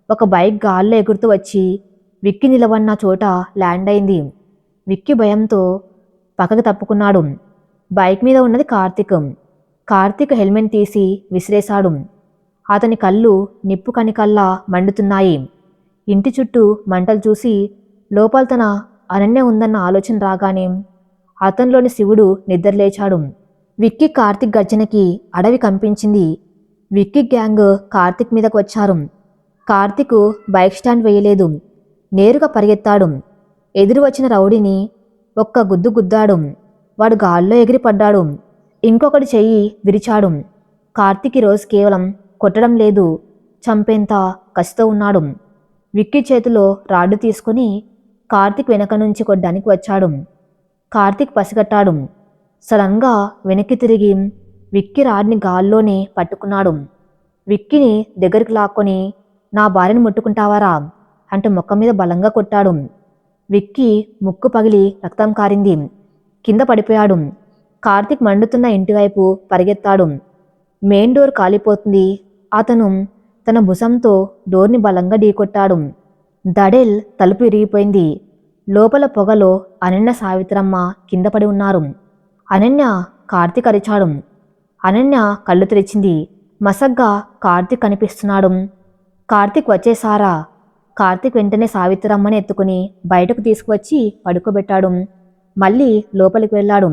ఒక బైక్ గాల్లో ఎగురుతూ వచ్చి విక్కీ నిలబడిన చోట ల్యాండ్ అయింది. విక్కీ భయంతో పక్కకు తప్పుకున్నాడు. బైక్ మీద ఉన్నది కార్తిక్. కార్తిక్ హెల్మెట్ తీసి విసిరేశాడు. అతని కళ్ళు నిప్పు కనికల్లా మండుతున్నాయి. ఇంటి చుట్టూ మంటలు చూసి లోపల తన అనన్య ఉందన్న ఆలోచన రాగానే అతనిలోని శివుడు నిద్రలేచాడు. విక్కీ కార్తిక్ గర్జనకి అడవి కంపించింది. విక్కీ గ్యాంగ్ కార్తిక్ మీదకు వచ్చారు. కార్తీక్ బైక్ స్టాండ్ వేయలేదు. నేరుగా పరిగెత్తాడు. ఎదురు వచ్చిన రౌడీని ఒక్క గుద్దు గుద్దాడు. వాడు గాల్లో ఎగిరిపడ్డాడు. ఇంకొకటి చెయ్యి విరిచాడు. కార్తీక్ ఈరోజు కేవలం కొట్టడం లేదు, చంపేంత కసితో ఉన్నాడు. విక్కీ చేతిలో రాడ్డు తీసుకుని కార్తీక్ వెనక నుంచి కొట్టడానికి వచ్చాడు. కార్తీక్ పసిగట్టాడు. సడన్గా వెనక్కి తిరిగి విక్కీ రాడ్ని గాల్లోనే పట్టుకున్నాడు. విక్కీని దగ్గరికి లాక్కొని నా భార్యను ముట్టుకుంటావారా అంటూ ముఖం మీద బలంగా కొట్టాడు. విక్కీ ముక్కు పగిలి రక్తం కారింది. కింద పడిపోయాడు. కార్తీక్ మండుతున్న ఇంటివైపు పరిగెత్తాడు. మెయిన్ డోర్ కాలిపోతుంది. అతను తన భుజంతో డోర్ని బలంగా ఢీకొట్టాడు. దడేల్ తలుపు విరిగిపోయింది. లోపల పొగలో అనన్య సావిత్రమ్మ కింద పడి ఉన్నారు. అనన్య కార్తీక్ అరిచాడు. అనన్య కళ్ళు తెరిచింది. మసగ్గా కార్తీక్ కనిపిస్తున్నాడు. కార్తీక్ వచ్చేసారా? కార్తీక్ వెంటనే సావిత్రమ్మని ఎత్తుకుని బయటకు తీసుకువచ్చి పడుకోబెట్టాడు. మళ్ళీ లోపలికి వెళ్ళాడు.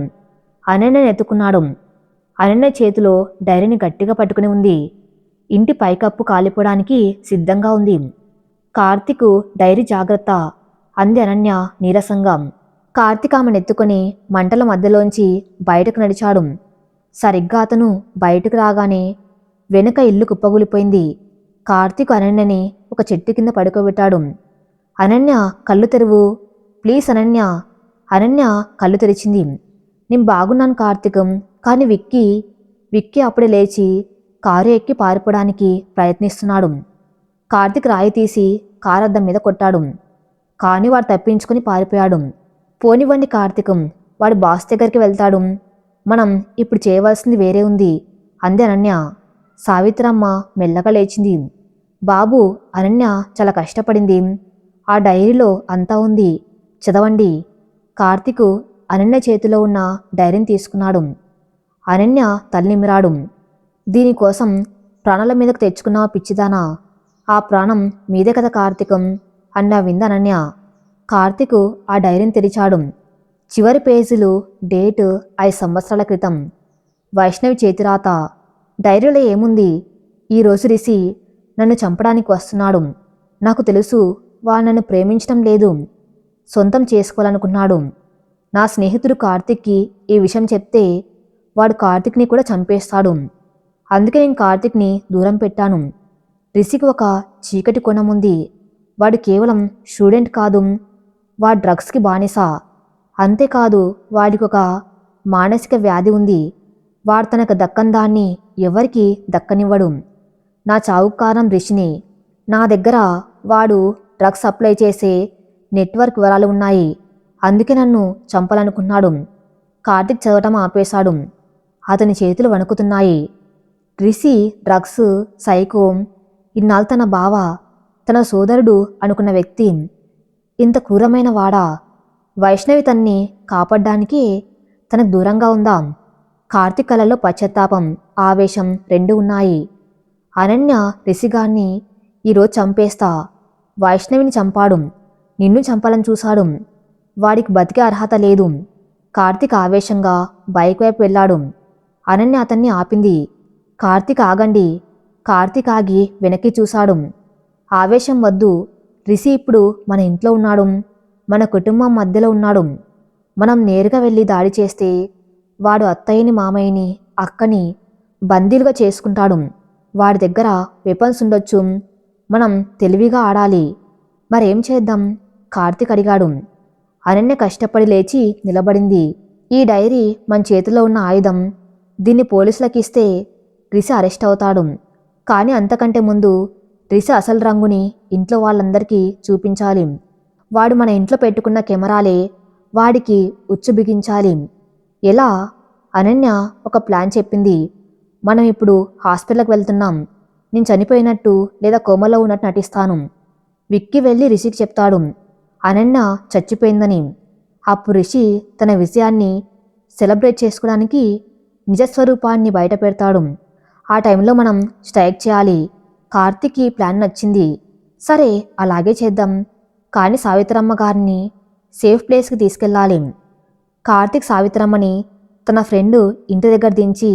అనన్యని ఎత్తుకున్నాడు. అనన్య చేతిలో డైరీని గట్టిగా పట్టుకుని ఉంది. ఇంటి పైకప్పు కాలిపోవడానికి సిద్ధంగా ఉంది. కార్తీక్ డైరీ జాగ్రత్త అంది అనన్య నీరసంగా. కార్తీక్ ఆమెను ఎత్తుకుని మంటల మధ్యలోంచి బయటకు నడిచాడు. సరిగ్గా అతను బయటకు రాగానే వెనుక ఇల్లు కుప్పగూలిపోయింది. కార్తీక్ అనన్యని ఒక చెట్టు కింద పడుకోబెట్టాడు. అనన్య కళ్ళు తెరువు, ప్లీజ్ అనన్య. అనన్య కళ్ళు తెరిచింది. నేను బాగున్నాను కార్తీక్, కానీ విక్కీ అప్పుడే లేచి కారు ఎక్కి పారిపోవడానికి ప్రయత్నిస్తున్నాడు. కార్తీక్ రాయి తీసి కారు అద్దం మీద కొట్టాడు. కానీ వాడు తప్పించుకుని పారిపోయాడు. పోనివ్వండి కార్తీక్, వాడు బాస్ దగ్గరికి వెళ్తాడు. మనం ఇప్పుడు చేయవలసింది వేరే ఉంది అంది అనన్య. సావిత్రమ్మ మెల్లగా లేచింది. బాబు, అనన్య చాలా కష్టపడింది. ఆ డైరీలో అంతా ఉంది, చదవండి. కార్తీక్ అనన్య చేతిలో ఉన్న డైరీని తీసుకున్నాడు. అనన్య తల్లిమిరాడు. దీనికోసం ప్రాణాల మీదకు తెచ్చుకున్నావా పిచ్చిదానా? ఆ ప్రాణం మీదే కదా కార్తీకం అన్నా వింది అనన్య. కార్తీక్ ఆ డైరీని తెరిచాడు. చివరి పేజీలు డేటు 5 సంవత్సరాల క్రితం. వైష్ణవి చేతిరాత. డైరీలో ఏముంది? ఈరోజు రిషి నన్ను చంపడానికి వస్తున్నాడు. నాకు తెలుసు వాడు నన్ను ప్రేమించడం లేదు, సొంతం చేసుకోవాలనుకున్నాడు. నా స్నేహితుడు కార్తీక్కి ఈ విషయం చెప్తే వాడు కార్తీక్ని కూడా చంపేస్తాడు. అందుకే నేను కార్తీక్ని దూరం పెట్టాను. రిషికి ఒక చీకటి కోణం ఉంది. వాడు కేవలం స్టూడెంట్ కాదు, వాడు డ్రగ్స్కి బానిస. అంతేకాదు వాడికి ఒక మానసిక వ్యాధి ఉంది. వాడు తనకు దక్కని దాన్ని ఎవరికి దక్కనివ్వడు. నా చావుకు కారణం రిషిని. నా దగ్గర వాడు డ్రగ్స్ సప్లై చేసే నెట్వర్క్ వివరాలు ఉన్నాయి. అందుకే నన్ను చంపాలనుకున్నాడు. కార్తీక్ చదవటం ఆపేశాడు. అతని చేతులు వణుకుతున్నాయి. Rishi drugs psycho. ఇన్నాళ్ళు తన బావ, తన సోదరుడు అనుకున్న వ్యక్తి ఇంత క్రూరమైన వాడా? వైష్ణవి తన్ని కాపాడ్డానికి తనకు దూరంగా ఉందా? కార్తీక్ కళలో పశ్చాత్తాపం, ఆవేశం రెండూ ఉన్నాయి. అనన్య రిషిగాన్ని ఈరోజు చంపేస్తా. వైష్ణవిని చంపాడు, నిన్ను చంపాలని చూశాడు. వాడికి బతికే అర్హత లేదు. కార్తీక్ ఆవేశంగా బైక్ వైపు వెళ్ళాడు. అనన్య అతన్ని ఆపింది. కార్తీక్ ఆగండి. కార్తీక్ ఆగి వెనక్కి చూశాడు. ఆవేశం వద్దు. రిషి ఇప్పుడు మన ఇంట్లో ఉన్నాడు, మన కుటుంబం మధ్యలో ఉన్నాడు. మనం నేరుగా వెళ్ళి దాడి చేస్తే వాడు అత్తయ్యని, మామయ్యని, అక్కని బందీలుగా చేసుకుంటాడు. వాడి దగ్గర వెపన్స్ ఉండొచ్చు. మనం తెలివిగా ఆడాలి. మరేం చేద్దాం? కార్తీక్ అడిగాడు. అనన్య కష్టపడి లేచి నిలబడింది. ఈ డైరీ మన చేతిలో ఉన్న ఆయుధం. దీన్ని పోలీసులకు ఇస్తే రిషి అరెస్ట్ అవుతాడు. కానీ అంతకంటే ముందు రిషి అసలు రంగుని ఇంట్లో వాళ్ళందరికీ చూపించాలి. వాడు మన ఇంట్లో పెట్టుకున్న కెమెరాలే వాడికి ఉచ్చు బిగించాలి. ఎలా? అనన్య ఒక ప్లాన్ చెప్పింది. మనం ఇప్పుడు హాస్పిటల్కి వెళ్తున్నాం. నేను చనిపోయినట్టు లేదా కోమలో ఉన్నట్టు నటిస్తాను. విక్కీ వెళ్ళి రిషికి చెప్తాడు అనన్య చచ్చిపోయిందని. అప్పుడు రిషి తన విజయాన్ని సెలబ్రేట్ చేసుకోవడానికి నిజస్వరూపాన్ని బయట పెడతాడు. ఆ టైంలో మనం స్ట్రైక్ చేయాలి. కార్తీక్కి ప్లాన్ నచ్చింది. సరే, అలాగే చేద్దాం. కానీ సావిత్రమ్మ గారిని సేఫ్ ప్లేస్కి తీసుకెళ్ళాలి. కార్తీక్ సావిత్రమ్మని తన ఫ్రెండ్ ఇంటి దగ్గర దించి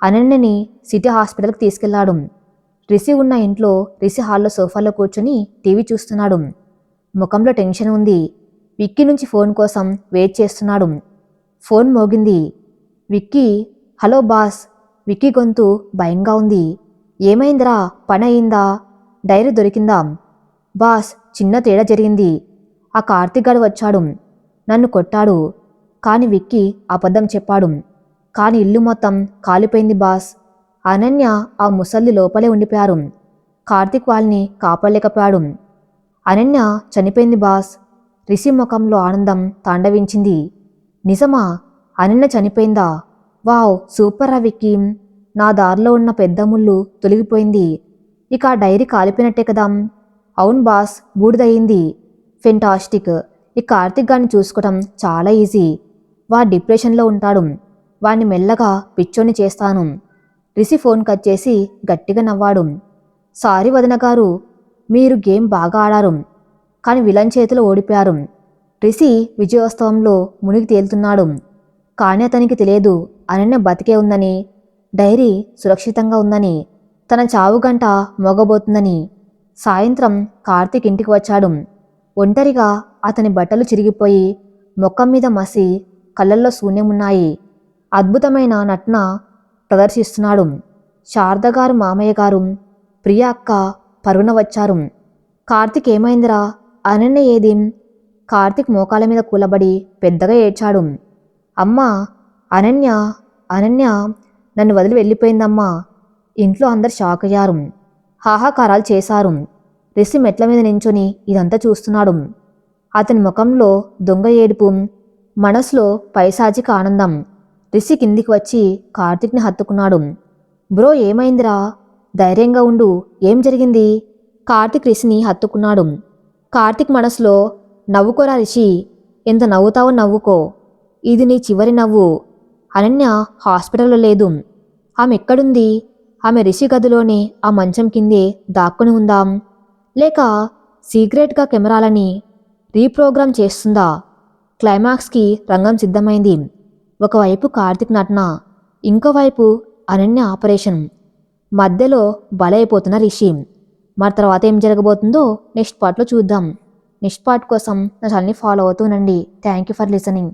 అనన్యని సిటీ హాస్పిటల్కి తీసుకెళ్లాడు. రిషి ఉన్న ఇంట్లో రిషి హాల్లో సోఫాలో కూర్చొని టీవీ చూస్తున్నాడు. ముఖంలో టెన్షన్ ఉంది. విక్కీ నుంచి ఫోన్ కోసం వెయిట్ చేస్తున్నాడు. ఫోన్ మోగింది. విక్కీ. Hello boss. విక్కీ గొంతు భయంగా ఉంది. ఏమైందిరా? పని అయిందా? డైరీ దొరికిందా? బాస్, చిన్న తేడా జరిగింది. ఆ కార్తీక్ గాడు వచ్చాడు. నన్ను కొట్టాడు. కాని విక్కీ అబద్ధం చెప్పాడు. కాని ఇల్లు మొత్తం కాలిపోయింది బాస్. అనన్య ఆ ముసల్ది లోపలే ఉండిపోయారు. కార్తీక్ వాళ్ళని కాపాడలేకపోయాడు. అనన్య చనిపోయింది బాస్. రిషి ముఖంలో ఆనందం తాండవించింది. నిజమా? అనన్య చనిపోయిందా? వావ్, సూపర్ రా విక్కీ. నా దారిలో ఉన్న పెద్ద ముళ్ళు తొలగిపోయింది. ఇక ఆ డైరీ కాలిపోయినట్టే కదా? అవును బాస్, బూడిదయ్యింది. ఫెంటాస్టిక్. ఈ కార్తీక్ గారిని చూసుకోవటం చాలా ఈజీ. వాడు డిప్రెషన్లో ఉంటాడు. వాడిని మెల్లగా పిచ్చోని చేస్తాను. రిషి ఫోన్ కట్ చేసి గట్టిగా నవ్వాడు. సారీ వదిన గారు, మీరు గేమ్ బాగా ఆడారు, కానీ విలన్ చేతిలో ఓడిపోయారు. రిషి విజయోత్సవంలో మునిగి తేలుతున్నాడు. కానీ అతనికి తెలియదు అనన్య బతికే ఉందని, డైరీ సురక్షితంగా ఉందని, తన చావు గంట మోగబోతుందని. సాయంత్రం కార్తీక్ ఇంటికి వచ్చాడు. ఒంటరిగా అతని బట్టలు చిరిగిపోయి ముఖం మీద మసి, కళ్ళల్లో శూన్యమున్నాయి. అద్భుతమైన నటన ప్రదర్శిస్తున్నాడు. శారదగారు, మామయ్య గారు, ప్రియ అక్క పరుగున వచ్చారు. కార్తీక్ ఏమైందిరా? అనన్య ఏది? కార్తీక్ మోకాల మీద కూలబడి పెద్దగా ఏడ్చాడు. అమ్మా, అనన్య అనన్య నన్ను వదిలి వెళ్ళిపోయిందమ్మా. ఇంట్లో అందరు షాక్ అయ్యారు. హాహాకారాలు చేశారు. రిషి మెట్ల మీద నించొని ఇదంతా చూస్తున్నాడు. అతని ముఖంలో దొంగ ఏడుపు, మనసులో పైశాచిక ఆనందం. రిషి కిందికి వచ్చి కార్తీక్ని హత్తుకున్నాడు. బ్రో, ఏమైందిరా? ధైర్యంగా ఉండు. ఏం జరిగింది? కార్తీక్ రిషిని హత్తుకున్నాడు. కార్తీక్ మనసులో, నవ్వుకోరా రిషి, ఎంత నవ్వుతావో నవ్వుకో. ఇది నీ చివరి నవ్వు. అనన్య హాస్పిటల్లో లేదు. ఆమె ఎక్కడుంది? ఆమె రిషి గదిలోనే ఆ మంచం కిందే దాక్కుని ఉందాం, లేక సీక్రెట్గా కెమెరాలని రీప్రోగ్రామ్ చేస్తుందా? క్లైమాక్స్కి రంగం సిద్ధమైంది. ఒకవైపు కార్తీక్ నటన, ఇంకోవైపు అనన్య ఆపరేషన్. మధ్యలో బలైపోతున్న రిషి. మరి తర్వాత ఏం జరగబోతుందో నెక్స్ట్ పార్ట్లో చూద్దాం. నెక్స్ట్ పార్ట్ కోసం నా ఛానల్ని ఫాలో అవుతూనండి. Thank you for listening.